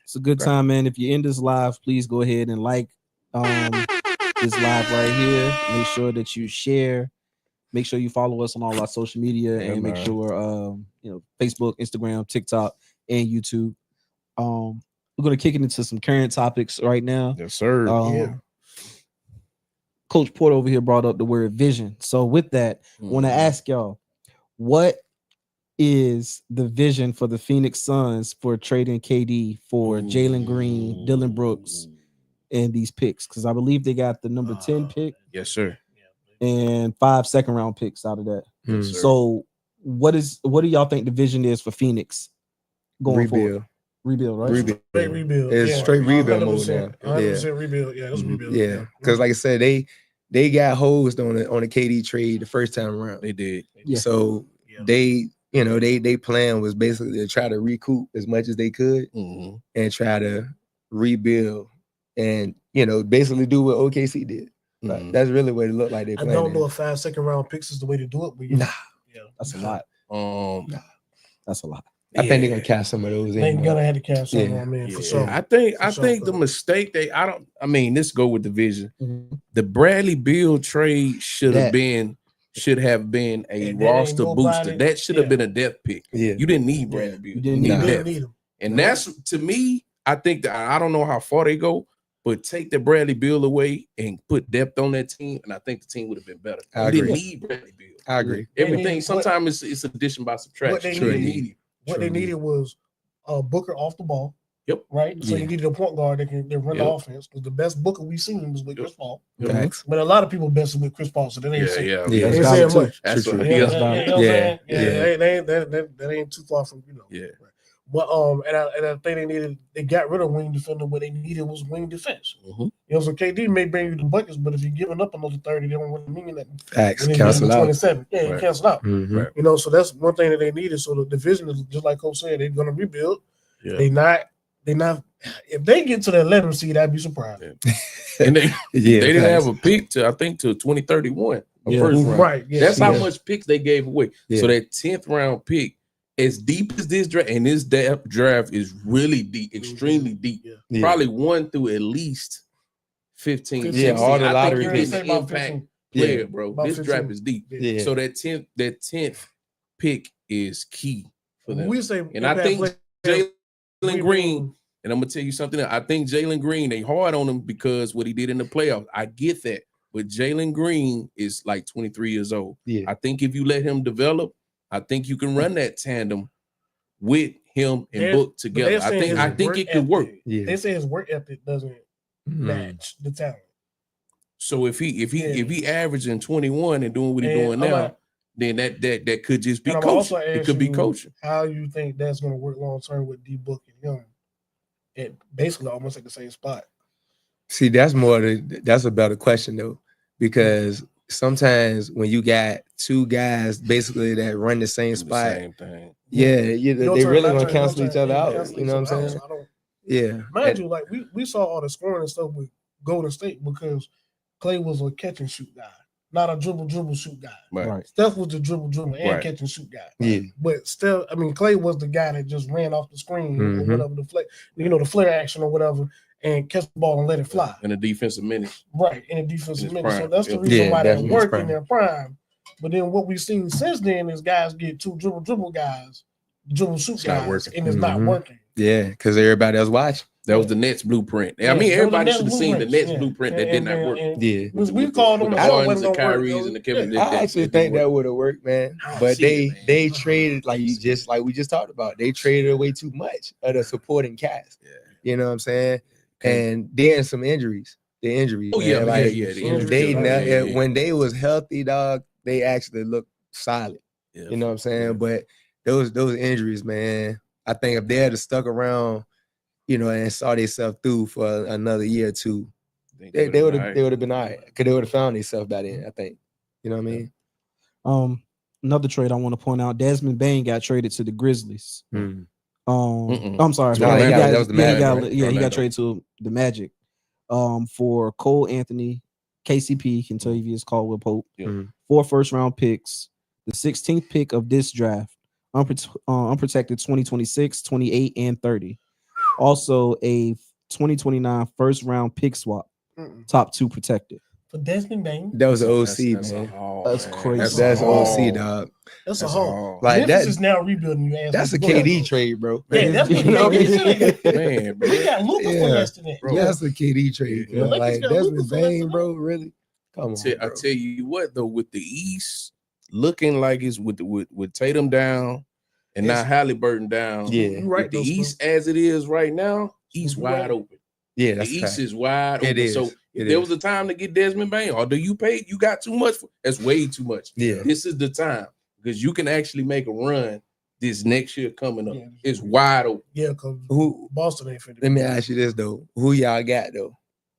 it's a good time, man. If you end this live, please go ahead and like this live right here. Make sure that you share Make sure you follow us on all our social media and make man. sure Facebook, Instagram, TikTok, and YouTube. We're gonna kick it into some current topics right now. Yes, sir. Yeah. Coach Porter over here brought up the word vision. So with that, I want to ask y'all, what is the vision for the Phoenix Suns for trading KD for Jalen Green, Dylan Brooks, and these picks? Because I believe they got the number 10 pick Yes, sir. and 5 second-round picks out of that. Yes, sir. So what do y'all think the vision is for Phoenix going forward? Rebuild, right? Rebuild. Straight rebuild. It's straight rebuild mode 100%, now. 100% rebuild. Yeah, it's rebuild. Yeah, because like I said, they got hosed on the KD trade the first time around. They did. Yeah. So Yeah. they plan was basically to try to recoup as much as they could and try to rebuild and basically do what OKC did. Like, that's really what it looked like they I planned. don't know if 5 second round picks is the way to do it, but yeah. Nah. Yeah. That's a lot. That's a lot. I think they're gonna cash some of those They in. gonna have to cash some Yeah. on man for Yeah. sure. I think For the sure. mistake let's go with the vision. The Bradley Beal trade should have been a And that roster ain't booster. nobody- That should have yeah. been a depth pick. Yeah. You didn't need Bradley Beal. You didn't need need They that. depth. didn't need him. And that's, to me, I think that I don't know how far they go, but take the Bradley Beal away and put depth on that team, and I think the team would have been better. I You didn't agree. need Bradley Beal. I agree. Everything need- sometimes it's addition by subtraction. they You didn't needed- need him. What they needed was Booker off the ball. Yep. Right. So Yeah. you needed a point guard that can run the Yep. offense. Because the best Booker we seen was with Chris Paul. Facts. But a lot of people best with Chris Paul, so they ain't Yeah, saying yeah. Yeah. they ain't That's saying valid much. That's True, what, true. Yeah, yeah. That's valid. you know what I'm saying? Yeah. That ain't too far from Yeah. But and I think they got rid of wing defender. What they needed was wing defense. Mhm. So KD may bring you the buckets, but if you're giving up another 30, they don't really mean that. Facts. And then Cancel give them out. 27. Yeah, Right. cancel out. Mhm. Right. So that's one thing that they needed. So the division is just like Coach said, they're gonna rebuild. Yeah. They not. If they get to the 11 seed, I'd be surprised. Yeah. And they Yeah, didn't facts. have a pick to 2031. Yeah. First round. Right. Yeah. That's how Yeah. much picks they gave away. Yeah. So that 10th round pick, as deep as this draft, and this draft is really deep, extremely deep. Yeah. Yeah. Probably 1 through at least 15. 15, Yeah, all the I lottery think You're you picks. hit gonna the say about impact 15. player, bro. About This 15. draft is deep. Yeah. So that 10th pick is key for them. We say, And I think Jalen we Green, mean- and I'm gonna tell you something else. I think Jalen Green, they hard on him because what he did in the playoffs. I get that. But Jalen Green is like 23 years old. Yeah. I think if you let him develop, I think you can run that tandem with him and They're- Book but together. they're I saying think his it work could work. ethic- Yeah. They say his work ethic doesn't Mhm. match the talent. So if he averaging 21 and doing what he's And doing I'm now, like- then that could just be And I'm also coaching. It could be asking you coaching. How you think that's going to work long term with D Book and him? At basically almost at the same spot. See, that's a better question though, because sometimes when you got two guys basically that run the same Do the spot, same thing. they Your really turn, my gonna turn, cancel your each turn, other yeah, out. cancel You know what I'm each other out. saying? So I don't, Yeah. mind you, like we saw all the scoring and stuff with Golden State because Clay was a catch and shoot guy, not a dribble shoot guy. Right. Steph was the dribble and Right. catch and shoot guy. Yeah. But still, I mean, Clay was the guy that just ran off the screen or Mhm. whatever, the flare action or whatever, and catch the ball and let it fly. In a defensive minute. Right, in a defensive his minute. So prime. that's the Yep. reason Yeah, why they definitely his work in prime. their prime. But then what we've seen since then is guys get two dribble guys, dribble shoot It's not guys, working. and it's not Mhm. working. Yeah, because everybody else watch. That was the Nets blueprint. I Yeah, mean, that was the everybody Nets should have seen the blueprint, Nets yeah. blueprint that And- did not and- work. and Yeah. we called them with the the Hardens Hardens and don't work, Kyries yo. and the Kevin. Yeah. I actually think that would have worked, man. I don't But see it, man. they traded like we just talked about. They traded away too much of the supporting cast. Yeah. You know what I'm saying? Okay. And then some injuries. The injuries. Oh, yeah, man. yeah, Like, yeah, the they injuries, yeah. when they was healthy, dog, they actually looked solid. Yeah. You know what I'm saying? Yeah. But those injuries, man, I think if they had stuck around, and saw themselves through for another year or two, they would have been all right. Because they would have found themselves by then, I think. You know what I mean? Another trade I want to point out: Desmond Bain got traded to the Grizzlies. Mm. I'm sorry, No, he that was the Magic, right? he Orlando. got traded to the Magic. For Cole Anthony, KCP, Kentavious Caldwell Pope, Yeah. 4 first-round picks, the 16th pick of this draft, unprotected 2026, 28, and 30. Also, a 2029 first-round pick swap, Mm-mm. top 2 protected. for Desmond Bain. That was an OC, That's a man. haul, That's man. crazy. That's a OC, haul. dog. That's a That's haul. haul. Like Memphis that. is now rebuilding. You ask That's me. a Go ahead. KD trade, bro. Yeah, that's what You know? KD said. Man, bro. They got Luka for Yeah. less than that. Bro. That's a KD trade. Yeah. bro. The Lakers Like got Luka Desmond for less Bain, than bro. Really? Come on, I bro. tell you what though, with the East looking like it's with Tatum down and now Yes. Halliburton down. Yeah. You right With the though, East as it is right now, East You wide right. open. Yeah, The that's a East fact. is wide It open. is. So It if there is. was a time to get Desmond Bain, or do you pay? You got too much. That's way too much. Yeah. This is the time because you can actually make a run this next year coming up. Yeah. It's wide open. Yeah, because Who? Boston ain't finna. Let me ask you this though: Who y'all got though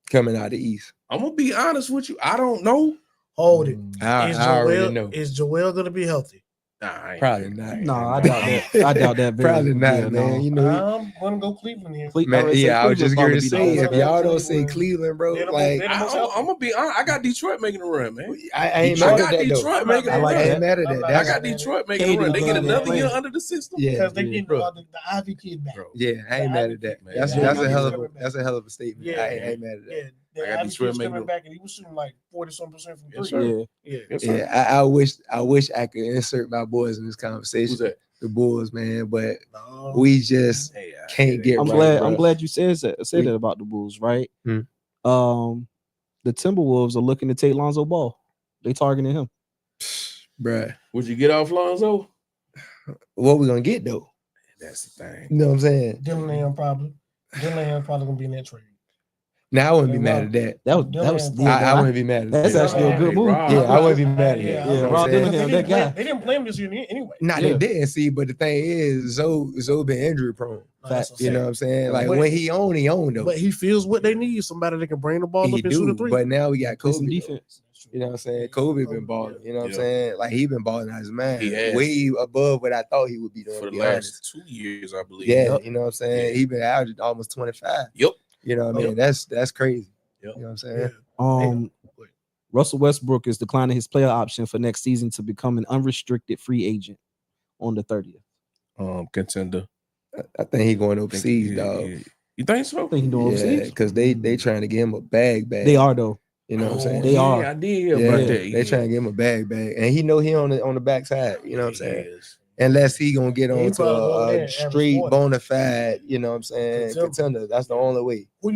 coming out of the East? I'm gonna be honest with you. I don't know. Hold it. I Is already know. Is Joel gonna be healthy? Nah, I ain't Probably thinking not. that. No, I doubt that. I doubt that. very- Probably not, yeah, man. no. You know, I'm gonna go Cleveland here. man. Yeah, I was just going to say, if better. y'all don't say Cleveland. Cleveland, bro, They're the like most- I'm gonna be honest. I got Detroit making a run, man. I ain't I mad at got that though. Detroit making I a like run. I that. ain't mad at I'm that. not- I That's got Detroit making KD a run. They get playing another that year play. under the system. Yeah, Because they yeah, get bro. the Ivy kid back. Bro. yeah, I ain't mad at that. Man, That's yeah, that's yeah, a hell yeah. of that's a hell of a statement. Yeah, I ain't mad at that. Yeah, the I got Ivy Detroit kid's making coming it. back and he was shooting like 40-something% from Yes, three. sir. Yeah. Yeah. Yes, sir. Yeah, I wish I could insert my boys in this conversation. Who's that? The Bulls, man, but No. we just Hey, can't get I'm right, glad. bro. I'm glad you said that. We- That about the Bulls, right? Hmm. The Timberwolves are looking to take Lonzo Ball. They targeting him. Bruh. Would you get off Lonzo? What we gonna get though? That's the thing. You know what I'm saying? Dillingham probably gonna be in that trade. Now I wouldn't be mad at that. That was Yeah, I wouldn't be mad at That's that. actually a good move. Rob. Yeah, I wouldn't be mad at Yeah, that. yeah, You know what Rob I'm saying? Dillingham. that guy. They didn't play him this year anyway. Nah, Yeah. they didn't see, but the thing is, Zoe been injury prone. That's a You know what fact. I'm saying? Like But- when he own though. But he feels what they need. Somebody that can bring the ball He up and shoot do, a three. but now we got Play some Kobe. though. defense. You know what I'm saying? Kobe been balling. You know what I'm Yeah. saying? Like he been balling as a man. He has. Way above what I thought he would be doing. For to the be last honest. 2 years, I believe. Yeah, Yep. you know what I'm saying? Yeah. He been averaging almost 25. Yep. You know what I mean? Yep. That's crazy. Yep. You know what I'm saying? Russell Westbrook is declining his player option for next season to become an unrestricted free agent on the 30th. Contender. I think he going Think overseas, he- dog. he- You think so? I think he doing Yeah, overseas. because they trying to give him a bag. They are though. You know what I'm saying? They are. I did hear Yeah, about that. they trying to give him a bag, and he know he on the backside. You know what I'm saying? Yes. Unless he gonna get Yeah, he on to probably going there a and average straight 40. bona fide. You know what I'm saying? Contender. Contender. That's the only way. Who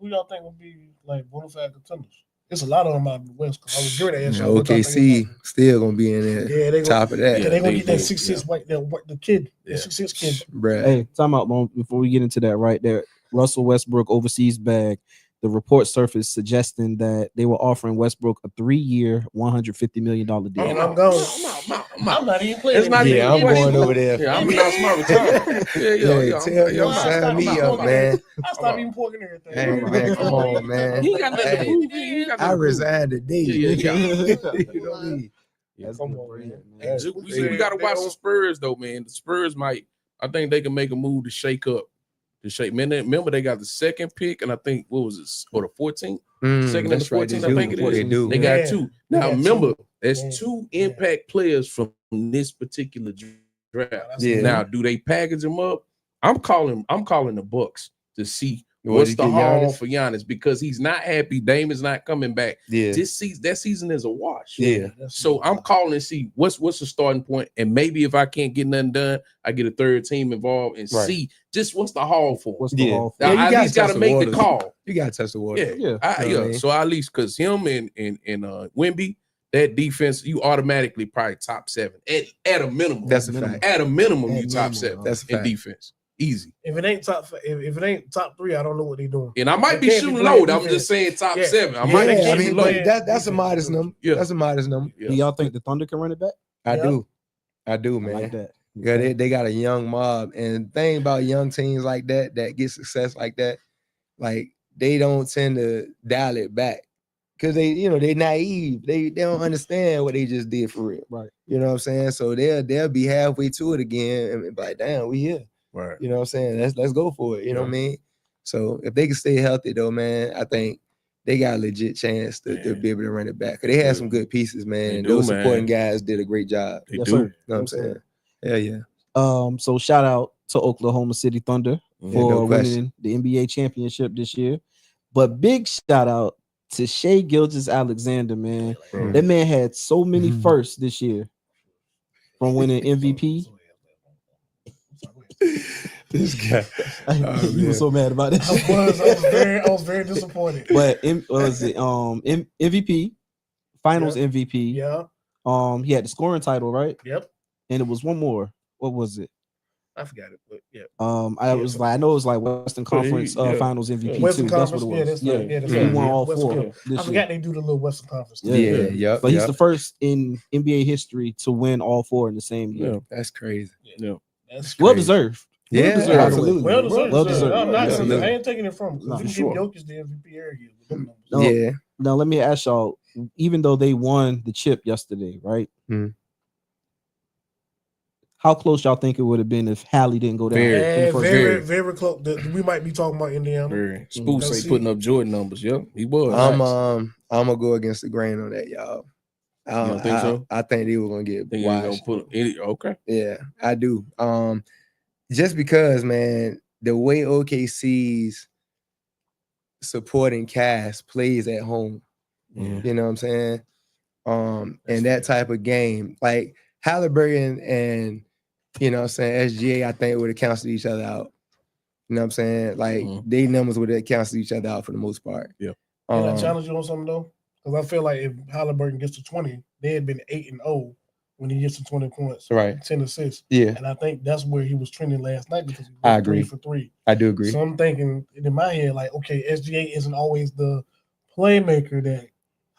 y'all think would be like bona fide contenders? There's a lot of them out in the West. Cause I was giving that answer. Now, OKC still gonna be in there. Yeah, they Top of that, Yeah, they gonna they get that do, 6'6" white the kid, Yeah. the 6'6" kid. bruh. Hey, time out, Mo, before we get into that right there. Russell Westbrook overseas bag. The report surfaced suggesting that they were offering Westbrook a 3-year, $150 million deal. And Oh, I'm going. I'm out. I'm not even playing. It's not anymore. Yeah, I'm even- going over there. Yeah, I'm not smart retire. Yeah, tell him I'm sign not- me I'm up, not- man. I stopped even porking everything. Hey, man, come on, man. He ain't got nothing to Hey, prove. He ain't got I nothing to prove. resigned today. Yeah, yeah, You know what I mean? That's Come good on, bread, man. man. Hey, we got to watch the Spurs though, man. The Spurs might. I think they can make a move to shake up. Man, remember they got the second pick, and I think what was it, or the 14th? Second and the That's right, 14th, they I do. think it is. They do. They got Yeah. two. They Now got remember, two. there's Yeah. two Yeah. impact players from this particular draft. Yeah. Now, do they package them up? I'm calling the Bucks to see What, what's you the get haul Giannis? for Giannis because he's not happy. Dame is not coming back. Yeah. This season, that season is a wash. Yeah. So I'm calling to see what's the starting point, and maybe if I can't get nothing done, I get a third team involved and Right. see just what's the haul for. What's the Yeah. haul for? Now, Yeah, you I at gotta least got test to the make waters. the call. You gotta test the water. Yeah, Yeah. know what I mean? So at least because him and Wemby, that defense, you automatically probably top 7 at a minimum. That's a Minimum. fact. At a minimum, At you top minimum, 7 That's a in fact. defense. Easy. If it ain't top 3, I don't know what they're doing. And I might be They can't be shooting playing low. I'm defense. just saying top Yeah. 7. I Yeah, might they be Yeah, I can't shooting mean, low. play- but that's a modest number. Yeah. That's a modest number. Yeah. Do y'all think the Thunder can run it back? I Yeah. do. I do, I man. like that. Yeah, they got a young mob, and the thing about young teams like that get success like that, like they don't tend to dial it back because they naive. They don't understand what they just did for real. Right. You know what I'm saying? So they'll be halfway to it again and be like, damn, we here. Right. You know what I'm saying? Let's go for it. You know what I mean? So if they can stay healthy though, man, I think they got a legit chance to Man. be able to run it back. 'Cause they had some good pieces, man. They And do, those supporting man. guys did a great job. They Yes, do. sir. You know what I'm Yes, sir. saying? Hell yeah. So shout out to Oklahoma City Thunder Yeah, for no question. winning the NBA championship this year. But big shout out to Shea Gilgeous-Alexander, man. Bro. That man had so many Mhm. firsts this year from winning MVP. This guy. Oh, You were man. so mad about it. I was very disappointed. But what was it? MVP, Finals MVP. Yeah. He had the scoring title, right? Yep. And it was one more. What was it? I forgot it, but yeah. I was like, I know it was like Western Conference Finals MVP Western too. That's Conference, what it was. that's He right. won all Western 4. Conference. I forgot they do the little Western Conference. Yeah. Yeah. But he's the first in NBA history to win all 4 in the same year. Yeah. That's crazy. Yeah. That's Well crazy. deserved. Yeah, deserved, by the way. absolutely. well deserved. I'm not. Absolutely. I ain't taking it from him. No, You can sure. give Jokic the MVP area. No. Yeah. Now let me ask y'all. Even though they won the chip yesterday, right? Mhm. How close y'all think it would have been if Hallie didn't go down? Very. in the And first very, game? very close. We might be talking about Indiana. Very. Spook Let's say see. putting up Jordan numbers. Yep, he was. I'm gonna go against the grain on that, y'all. You don't think so? I think they were gonna get Think he gonna washed. put any? Okay. Yeah, I do. Just because, man, the way OKC's supporting cast plays at home, Yeah. you know what I'm saying? And that type of game, like Halliburton and you know what I'm saying, SGA, I think would have canceled each other out. You know what I'm saying? Like they numbers would have canceled each other out for the most part. Yeah. Can I challenge you on something though? Because I feel like if Halliburton gets to 20, they had been 8-0 when he gets to 20 points, Right. 10 assists. Yeah, And I think that's where he was trending last night because he I went agree. 3 for 3. I do agree. So I'm thinking in my head, like, okay, SGA isn't always the playmaker that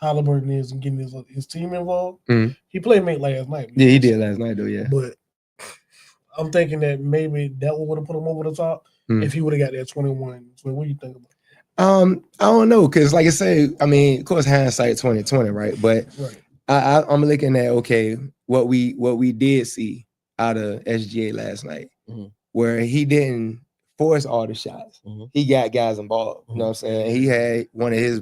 Halliburton is and getting his team involved. Mhm. He played last night. Yeah, he did last night though. Yeah. But I'm thinking that maybe that would have put him over the top if he would have got that 21. So what do you think about it? I don't know, because like I say, I mean, of course, hindsight 2020, right? But Right. I'm looking at what we did see out of SGA last night, where he didn't force all the shots. He got guys involved. You know what I'm saying? He had one of his,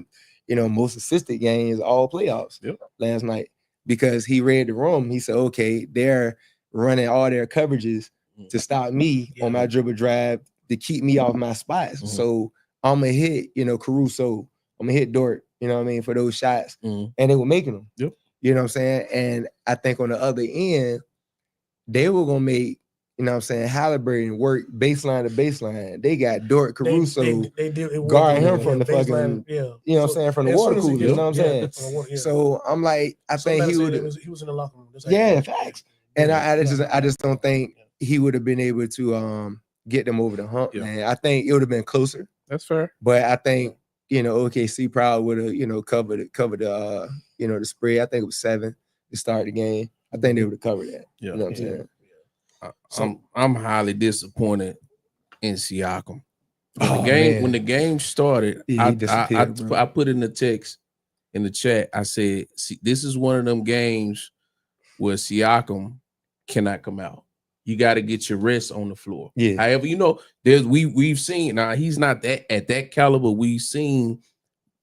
most assisted games all playoffs last night because he read the room. He said, okay, they're running all their coverages to stop me on my dribble drive to keep me off my spots. So I'm gonna hit, Caruso. I'm gonna hit Dort, you know what I mean, for those shots. And they were making them. Yep. You know what I'm saying? And I think on the other end, they were gonna make, Halliburton work baseline to baseline. They got Dort, Caruso, they did it guarding him yeah, from the baseline, fucking, you know what I'm saying, from the as water soon as he cooler. gets- You know what I'm yeah, saying? from the water, yeah. So I'm like, I think Somebody he said would. he was in the locker room. That's how Yeah, he- facts. And I just don't think he would have been able to get them over the hump, man. I think it would have been closer. That's fair. But I think, OKC probably would have, covered the the spread. I think it was 7 to start the game. I think they would have covered that. Yeah. You know what I'm saying? I'm highly disappointed in Siakam. Oh, When man. the game started, Yeah, he I disappeared, bro. I put in the text in the chat. I said, "See, this is one of them games where Siakam cannot come out. You got to get your rest on the floor. Yeah. However, we've seen now he's not that at that caliber. We've seen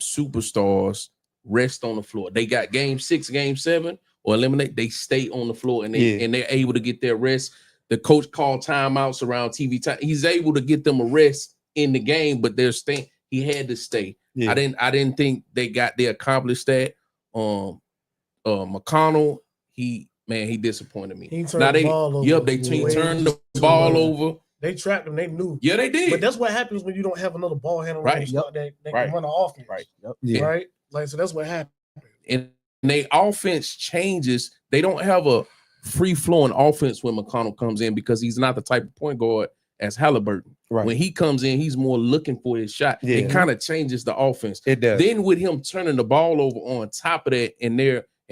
superstars rest on the floor. They got game 6, game 7, or eliminate. They stay on the floor and they're able to get their rest. The coach called timeouts around TV time. He's able to get them a rest in the game, but they're staying. He had to stay. Yeah. I didn't think they accomplished that. McConnell, he disappointed me. He turned Now the ball over they way turned the too ball much. over. They trapped him. They knew. Yeah, they did. But that's what happens when you don't have another ball handler Right. on the start that Right. can run the offense. Right. Yeah. Right. Like so, that's what happened. And they offense changes. They don't have a free flowing offense when McConnell comes in because he's not the type of point guard as Halliburton. Right. When he comes in, he's more looking for his shot. Yeah. It kind of changes the offense. It does. Then with him turning the ball over on top of that, and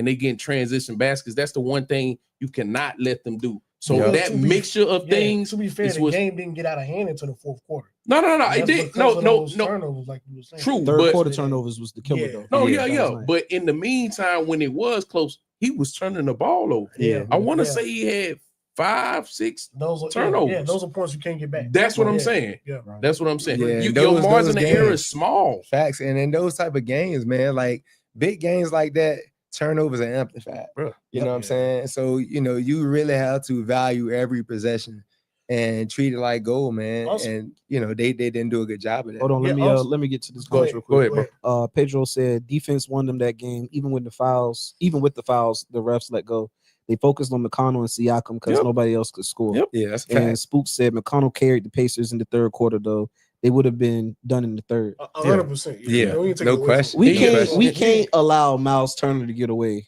they getting transition baskets, that's the one thing you cannot let them do. So Yeah. that To be- mixture of things. To be fair, is the what's- game didn't get out of hand until the fourth quarter. No, it That's did. because No, of no, those no. turnovers, like you were saying. True, Third but quarter turnovers was the killer Yeah. though. no, Yeah, yeah. last night. But in the meantime, when it was close, he was turning the ball over. Yeah. I want to Yeah. say he had 5, 6. Those are turnovers. Yeah, those are points you can't get back. That's what I'm Yeah. saying. Yeah. That's what I'm saying. Yeah, Your those margin of error games. is small. Facts. And in those type of games, man, like big games like that, turnovers are amplified. Bruh. You know what I'm saying? So, you really have to value every possession and treat it like gold, man. Awesome. And you know, they didn't do a good job of that. Hold on, Yeah, let me get to this Go coach ahead, real Go quick. ahead, bro. Pedro said defense won them that game, even with the fouls, the refs let go. They focused on McConnell and Siakam because Yep. nobody else could score. Yep. Yeah, that's a And fact. Spook said McConnell carried the Pacers in the third quarter, though. They would have been done in the third. 100%. Yeah, We ain't taking no away from question. it. We Yeah. can't allow Miles Turner to get away.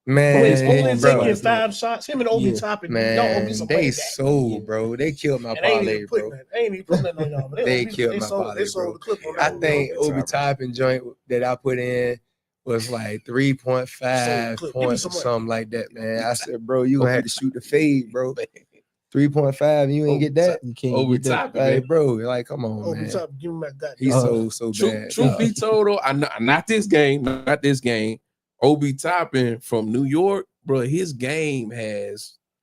Man, Only bro, taking 5 shots. Him and Obi Yeah. Toppin. man, some they money back. sold, bro. They killed my And they ain't parlay, even putting bro. that. They ain't even putting that on y'all. But They killed my parlay, They sold bro. the clip on I that. think Obi Obi Toppin joint that I put in was like 3.5 Sold the clip. Give me points some or money. something like that, man. I said, bro, you gonna have to shoot the fade, bro. 3.5, you ain't get that? You can't Over get that. top, man. Like, bro, like, come on, Obi man. Toppin, give me my goddamn. He's so Truth bad. be told, though, not this game. Obi Toppin from New York, bro. His game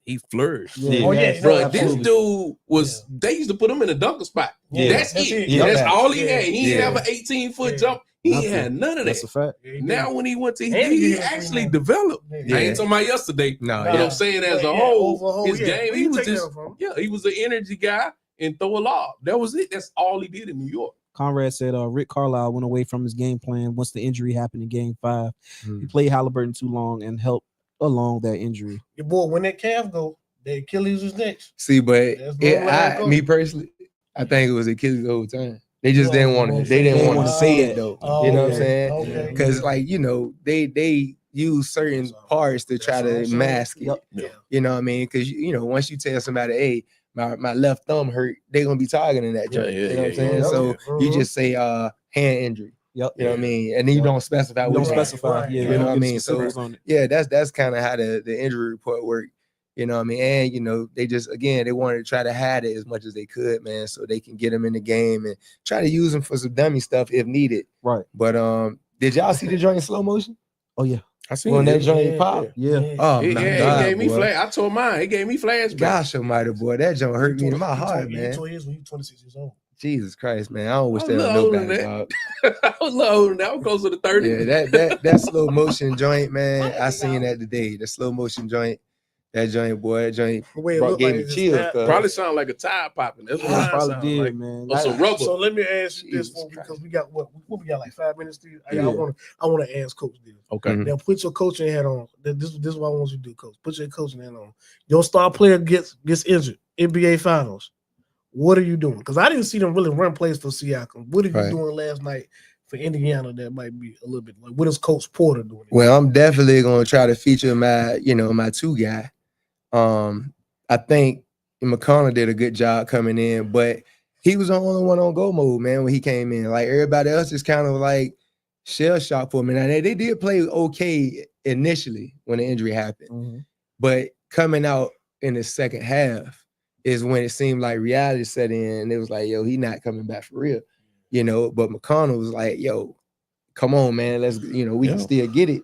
he flourished. Yeah, Oh, yeah, yes, Bro, absolutely. this dude was. They used to put him in a dunker spot. Yeah, That's that's it. it. Yeah. That's all he Yeah. had. He didn't Yeah. have an 18-foot Yeah. jump. He Nothing. had none of That's that. a fact. Yeah, he Now did. when he went to, And he he actually did. developed. Yeah. I ain't talking about yesterday. No, But yeah. I'm saying as Yeah, a whole, overall, his yeah. game, We he can was take just, that from him. he was an energy guy and throw a lob. That was it. That's all he did in New York. Conrad said Rick Carlisle went away from his game plan once the injury happened in game 5. Hmm. He played Halliburton too long and helped along that injury. Your boy, when that calf go, the Achilles is next. See, but That's normally how it goes. me personally, I think it was Achilles the whole time. They just Well, didn't want to. They they didn't didn't want to wanna say say it it. though. Oh, You know what I'm okay. saying? Okay. Because like they use certain That's all. parts to try That's all to I'm saying. mask it. Yep. Yeah. You know what I mean? Because once you tell somebody, hey, my left thumb hurt, they're gonna be targeting that Yeah, joint. yeah, you know what I'm yeah, saying? yeah. So Yeah. you just say hand injury. Yep. You know what I mean? And then you don't specify You don't which one. specify. Right. Yeah, You you know don't what I give mean? So, specifics on it. Yeah, that's kind of how the injury report worked. You know what I mean? And they just they wanted to try to hide it as much as they could, man, so they can get him in the game and try to use him for some dummy stuff if needed. Right. But did y'all see the joint in slow motion? Oh yeah. I seen When that it. joint pop? Yeah. Oh It, my yeah, God, it gave me boy. flash. I told mine. It gave me flashbacks. Gosh almighty, boy, that joint hurt me to my heart, He man. tore his when he was 26 years old. Jesus Christ, man. I don't wish I that was on a little older nobody, than dog. I was a little older than that. I was closer to 30. Yeah, that slow motion joint, man. I seen that today. The slow motion joint, that joint, boy, that joint The way it brought, looked gave like me it just chills. snapped. cuz. Probably sound like a tire popping. That's what Yeah, mine probably sound did, like. man. Or some rubber. So let me ask you this, Jesus because we got what we got like 5 minutes. To, I Yeah. want to ask Coach this. Okay. Mhm. Now put your coaching hat on. This is what I want you to do, Coach. Put your coaching hat on. Your star player gets injured. NBA Finals. What are you doing? Because I didn't see them really run plays for Siakam. What are you Right. doing last night for Indiana that might be a little bit like? What is Coach Porter doing? Well, I'm definitely gonna try to feature my two guy. I think McConnell did a good job coming in, but he was the only one on go mode, man, when he came in. Like everybody else is kind of like shell shock for him. And they did play okay initially when the injury happened, Mhm. but coming out in the second half is when it seemed like reality set in. And it was like, yo, he not coming back for real, But McConnell was like, yo, come on, man, let's we can still get it.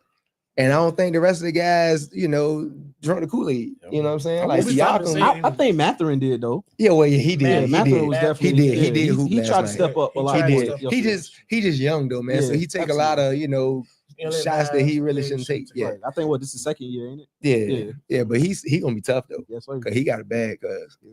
And I don't think the rest of the guys, drunk the Kool-Aid. You know what I'm saying? I Like won't be trying to Siakam. say- I think Matherin did though. Yeah, well, yeah, he did. Yeah, he Matherin did. was He definitely. did. He yeah, did hoop He last tried to night. step up a He lot. tried He to more. step did. up. He just young though, man. So Yeah, he take a lot of shots that he really shouldn't take. Yeah, Right. I think this is the second year, ain't it? yeah, yeah. But he gonna be tough though, Yes, sir. cause he got a bag,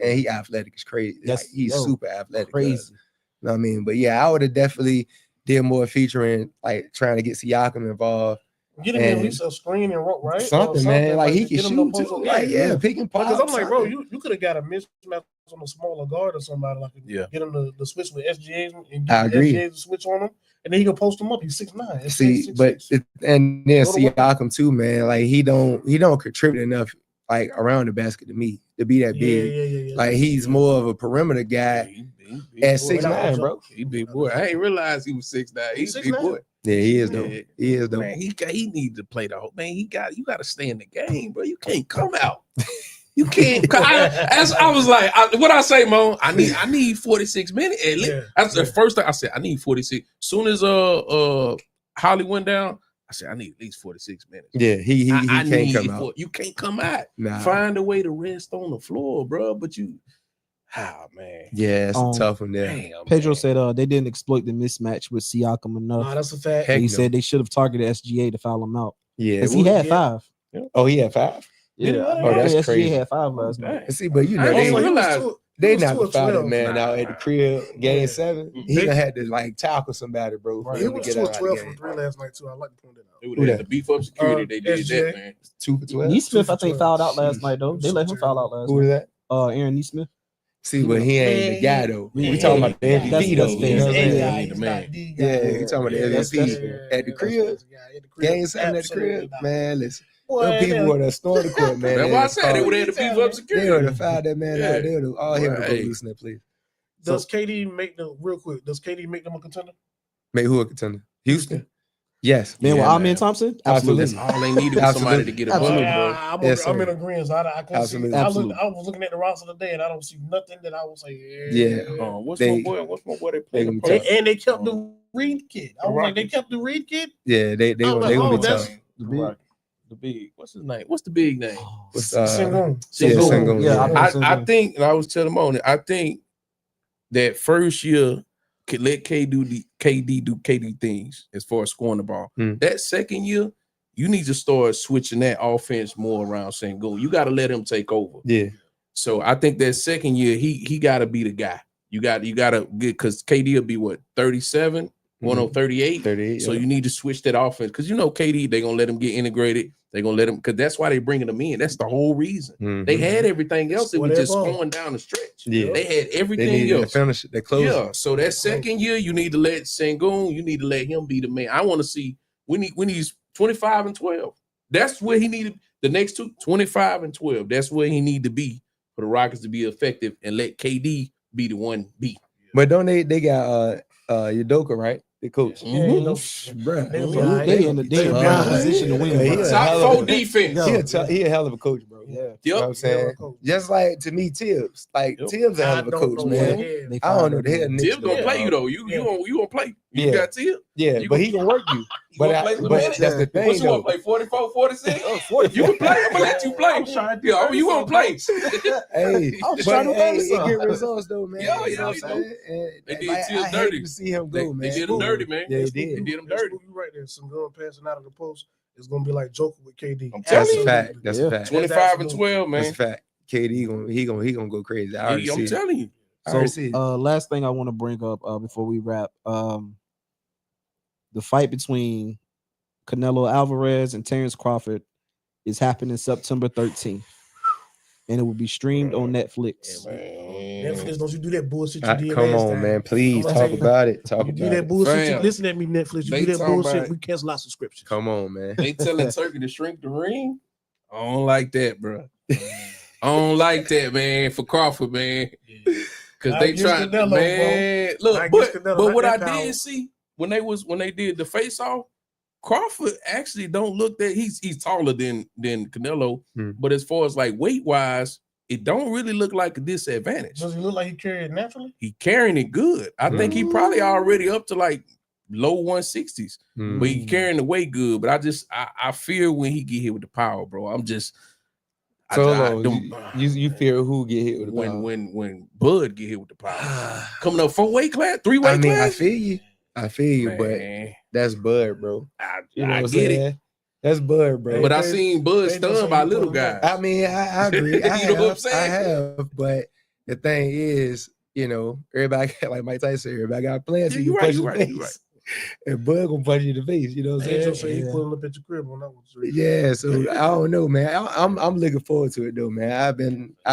and he athletic is crazy. Yes, Like, he's yo, super athletic. Crazy. You know what I mean? But yeah, I would have definitely did more featuring, like trying to get Siakam involved. Get him at And least a screen and roll, right? Or Something, man. Like he can get him to shoot post too. up. Like pick and pop. Because I'm like, bro, something. you could have got a mismatch on a smaller guard or somebody like Yeah. get him to switch with SGA and I get agree. SGA to switch on him, and then he can post him up. He's 6'9". See, but and then Go to work. Siakam too, man. Like he don't contribute enough like around the basket to me to be that big. yeah. Like he's more of a perimeter guy He at boy. 6'9", bro. He big boy. I ain't realized he was 6'9". He's a big 6'9". boy. Yeah, he is though. Yeah. He is though. Man, he needs to play the whole man. You got to stay in the game, bro. You can't come out. You can't. I was like, what I say, Mo? I need 46 minutes at least. Yeah, That's the yeah. first thing I said. I need 46. Soon as Holly went down, I said I need at least 46 minutes. Yeah, he I can't need come out. You can't come out. Nah. Find a way to rest on the floor, bro. But man. Yeah, it's a tough one there. Damn, Pedro man. said they didn't exploit the mismatch with Siakam enough. Nah, that's a fact. Heck he no. said they should have targeted SGA to foul him out. Yeah, Because he had yeah. 5. Oh, he had 5. Yeah, Oh, I that's think SGA crazy. had 5 last night. Dang. See, but I they ain't Also, he was realize- too- They was not 2 or to find that 12. man out at the crib, game Yeah. 7. He They- done had to like tackle somebody, bro. For He him to was get 2 or out of 12 the from game. 3 last night too. I like to point that out. They would Who have that? to beef up security. They did SGA. that, man. 2 for 12. Neesmith, I 2 think, for fouled out 12. last night though. They let him foul out last Who was night. that? Aaron Neesmith. See, but he ain't the guy though. Yeah, We talking about the that's- MVP that's though. fair. You know what I'm He's saying? the He's the man. Yeah, we talking about the MVP. At the crib, game 7 at the crib, man. Listen, them people would have stormed the court, man. That's why I said they would have to beef up They would security. have fouled that man Yeah. out. They would have all hell to go Right. loose in that place. Does KD make them real quick? Does KD make them a contender? Make who a contender? Houston. Yes. Man, with Yeah, Amen man. Thompson, Absolutely. absolutely. All they needed was somebody to get a Absolutely. bucket, bro. Yes, I'm sir. in agreement. I couldn't Absolutely. see. Absolutely. I was looking at the roster today, and I don't see nothing that I would say. Yeah. What's They- my boy? What's my boy? They they played gonna the be post? And they kept the Reed kid. I was like, they Rockets. kept the Reed kid. Yeah, they I'm gonna like, be that's- tough. The big. What's his name? What's the big name? What's, Sengun. yeah, Sengun. Sengun, Yeah, yeah. I think, and I was telling him on it. I think that first year could let KD do KD things as far as scoring the ball. Mm. That second year, you need to start switching that offense more around Sengun. You got to let him take over. Yeah. So I think that second year, he got to be the guy. You got to get, because KD will be what, 37, going on 38. 38. So yeah. you need to switch that offense, because you know KD, they're gonna let him get integrated. They're gonna let him, because that's why they bringing him in. That's the whole reason. Mhm. They had everything else. It was just Whatever. going down the stretch. Yeah. They had They everything need to else. finish. They close. Yeah. So that second year, you need to let Sengun, you need to let him be the man. I want to see when he's 25 and 12. That's where he needed the next two, 25 and 12. That's where he need to be for the Rockets to be effective, and let KD be the one be. But don't they got Udoka, right? The coach. Yeah, you know, Bruh. they'll be They all right. in the They'll be damn all right. position to win. Yeah, bro. he a Top hell of four a- defense. He a hell of a coach, bro. Yeah. You know what I'm saying? Just like to me, Tibbs. Like Yep. Tibbs a hell of a coach, man. They I don't know fired the hell him. Knicks Tibbs gonna doing, play you dog. though. You Yeah. gonna play. You Yeah. got Tibbs. Yeah, You but he gonna- can work you. You gonna play But with him? that's the thing, What you though. want to play? 44, 46? You can play. I'm gonna let you play. Yeah, you won't play. Hey, I was but trying to hey, learn it something. get results though, man. Yeah, You know what yeah, I'm saying? And They did like, Tibbs I hate dirty. to see him They go, man. did him dirty, man. Yeah, they They did. did him That's dirty. you right there. Some gun passing out of the post is gonna be like Joker with KD. I'm That's telling a you. fact. That's Yeah. a fact. 25 and 12, That's man. a fact. KD he gonna go crazy. I already see I'm it. telling you. I already see So, it. last thing I want to bring up before we wrap, the fight between Canelo Alvarez and Terrence Crawford is happening September 13th, and it will be streamed on Netflix. Netflix, don't you do that bullshit you did Come last on, time. man. Please Come on, talk man. about it. Talk You do about that it. bullshit. Fam. Listen at me, Netflix. You They do that talking bullshit. about- We cancel our subscriptions. Come on, man. They telling Turkey to shrink the ring. I don't like that, bro. I don't like that, man. For Crawford, man, because Not they against trying, Canelo, man. Not Look, against but Canelo, not what I that power. did see when they did the face off, Crawford actually don't look that he's taller than Canelo, Hmm. but as far as like weight wise, it don't really look like a disadvantage. Does he look like he carried it naturally? He carrying it good. I think he probably already up to like low 160s, Mm. but he carrying the weight good. But I fear when he get hit with the power, bro. I'm just So I long. don't- You fear who get hit with the power? when Bud get hit with the power. Coming up 4-weight class, 3-weight I mean, class. I feel you, but Man, that's Bud, bro. You know I what I'm get it. saying? That's Bud, bro. But I They- seen Bud they just stunned by say you little put him guys. up. I mean, I agree. You know what I'm I saying? have, but the thing is, everybody like Mike Tyson said, everybody got plans. Yeah, so you can right, punch you in the right, you face. And Bud gonna punch you in the face. You know what I'm Angel saying? said he Yeah. pulling up at your crib on that one. Yeah, so I don't know, man. I'm looking forward to it though, man. I've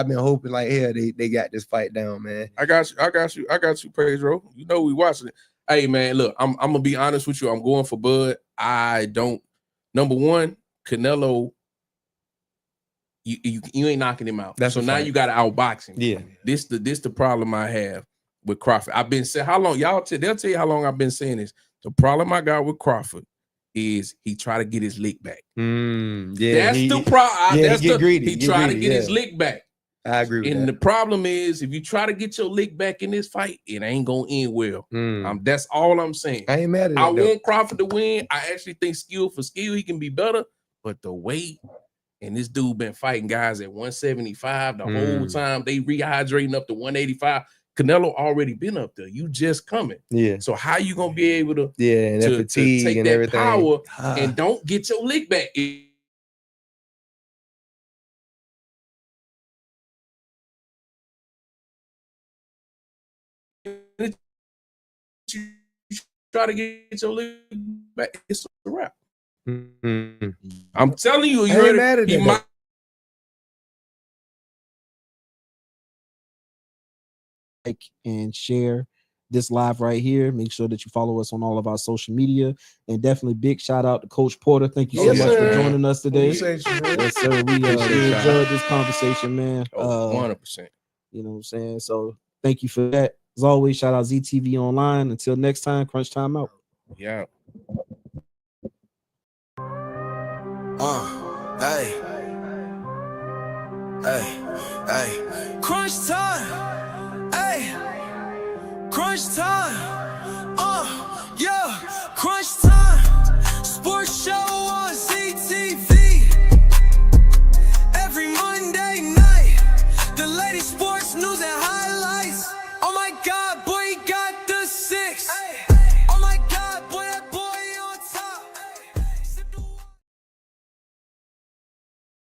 been hoping like hell they got this fight down, man. I got you, Pedro. You know we watching it. Hey man, look, I'm gonna be honest with you. I'm going for Bud. I don't. Number one, Canelo. You ain't knocking him out. That's so a now fact. you got to outbox him. Yeah. This the problem I have with Crawford. I've been saying how long they'll tell you how long I've been saying this. The problem I got with Crawford is he try to get his lick back. Yeah, That's the problem. yeah, That's he get the greedy, he get try to greedy, get his yeah. lick back. I agree with And the that. problem is, if you try to get your lick back in this fight, it ain't gonna end well. Mm. That's all I'm saying. I ain't mad at I that. though. want Crawford to win. I actually think skill for skill, he can be better. But the weight, and this dude been fighting guys at 175 the whole time. They rehydrating up to 185. Canelo already been up there. You just coming. Yeah, So how you gonna be able to and that to fatigue take and that everything. power Ah. and don't get your lick back? you try to get your league back, it's a wrap. Mhm. I'm telling you, I you ain't heard mad it. at He that, might like and share this live right here. Make sure that you follow us on all of our social media, and definitely big shout out to Coach Porter. Thank you so Yes, much sir. for joining us today. Appreciate you, man. Yes, sir. We Appreciate y'all. enjoyed this conversation, man. 100%. You know what I'm saying? So thank you for that. As always, shout out ZTV Online. Until next time, Crunch Time out. Yeah. Hey, hey, crunch time, hey, crunch time.